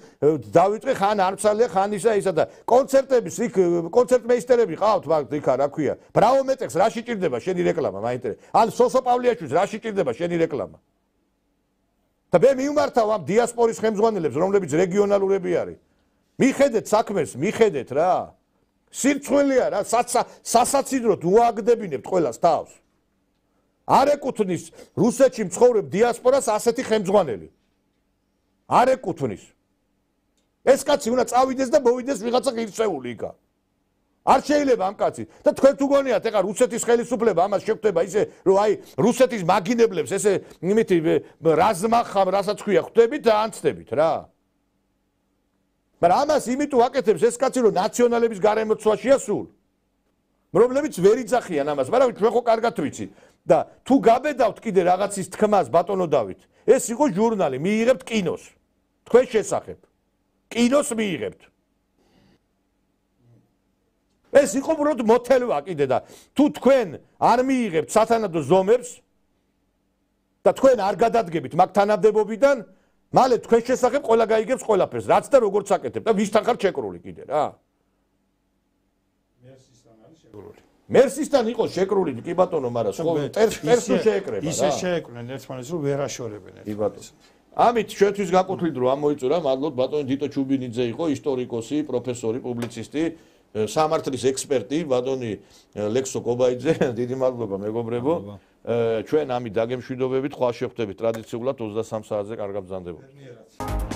დავიწყე ხან არცალია ხან ისა და კონცერტების იქ კონცერტმეისტერები ყავთ მაგ იქა რა ქვია ბრავო მეტექს რა შეჭirdება შენი რეკლამა მაინტერესებს ან სოსო პავლიაშვილს რა შეჭirdება შენი რეკლამა და მე მიმართავ ამ დიასპორის ხელმძღვანელებს რომლებიც რეგიონალურები არის მიხედეთ საქმეს მიხედეთ რა სირცხვილია რა სასაცილოდ უაგდებინებთ ყველას თავს არ ეკუთვნის რუსეთში მცხოვრებ დიასპორას ასეთი ხელმძღვანელი. არ ეკუთვნის. ეს კაცი უნდა წავიდეს და მოვიდეს ვიღაცა ღირსეული იქა. არ შეიძლება ამ კაცი და თქვენ თუ გონიათ ეხა რუსეთის ხელისუფლება ამას შეხვდება ისე რომ აი რუსეთის მაგინებლებს ესე იმითი რაზმახამ რასაც ქვია ხვდებით და ანცდებით რა. მაგრამ ამას იმიტომ აკეთებს ეს კაცი რომ ნაციონალების გარემოცვაშია სულ. რომლებიც ვერ იძახიან ამას, მაგრამ ჩვენ ხო კარგად ვიცით. და თუ გაბედავთ კიდე რაღაცის თქმას ბატონო დავით ეს იყო ჟურნალი მიიღებთ კინოს თქვენ შესახებ კინოს მიიღებთ ეს იყო უბრალოდ მოთელვა კიდე და თუ თქვენ არ მიიღებთ სათანადო ზომებს და თქვენ არ გადადგებით მაგ თანამდებობიდან მალე თქვენ შესახებ ყველა გაიგებს ყველაფერს რაც და როგორც აკეთებთ და ვისთან ხარ შეკრული კიდე რა მერსისთან იყო შეკრული კი ბატონო, მაგრამ ტერს თუ შეეკრება რა. ისე შეეკრნენ ერთმანეთს რომ ვერ აშორებენ კი ბატონო. ამით ჩვენთვის გაკვეთილ დრო ამოიწურა, მადლობთ ბატონი დიტო ჩუბინიძე იყო, ისტორიკოსი, პროფესორი, პუბლიცისტი, სამართლის ექსპერტი, ბატონი ლექსო კობაიძე, დიდი მადლობა მეგობრებო. ჩვენ ამით დაგემშვიდობებით, ხვალ შევხვდებით ტრადიციულად 23 საათზე კარგად ბრძანდებოდეთ.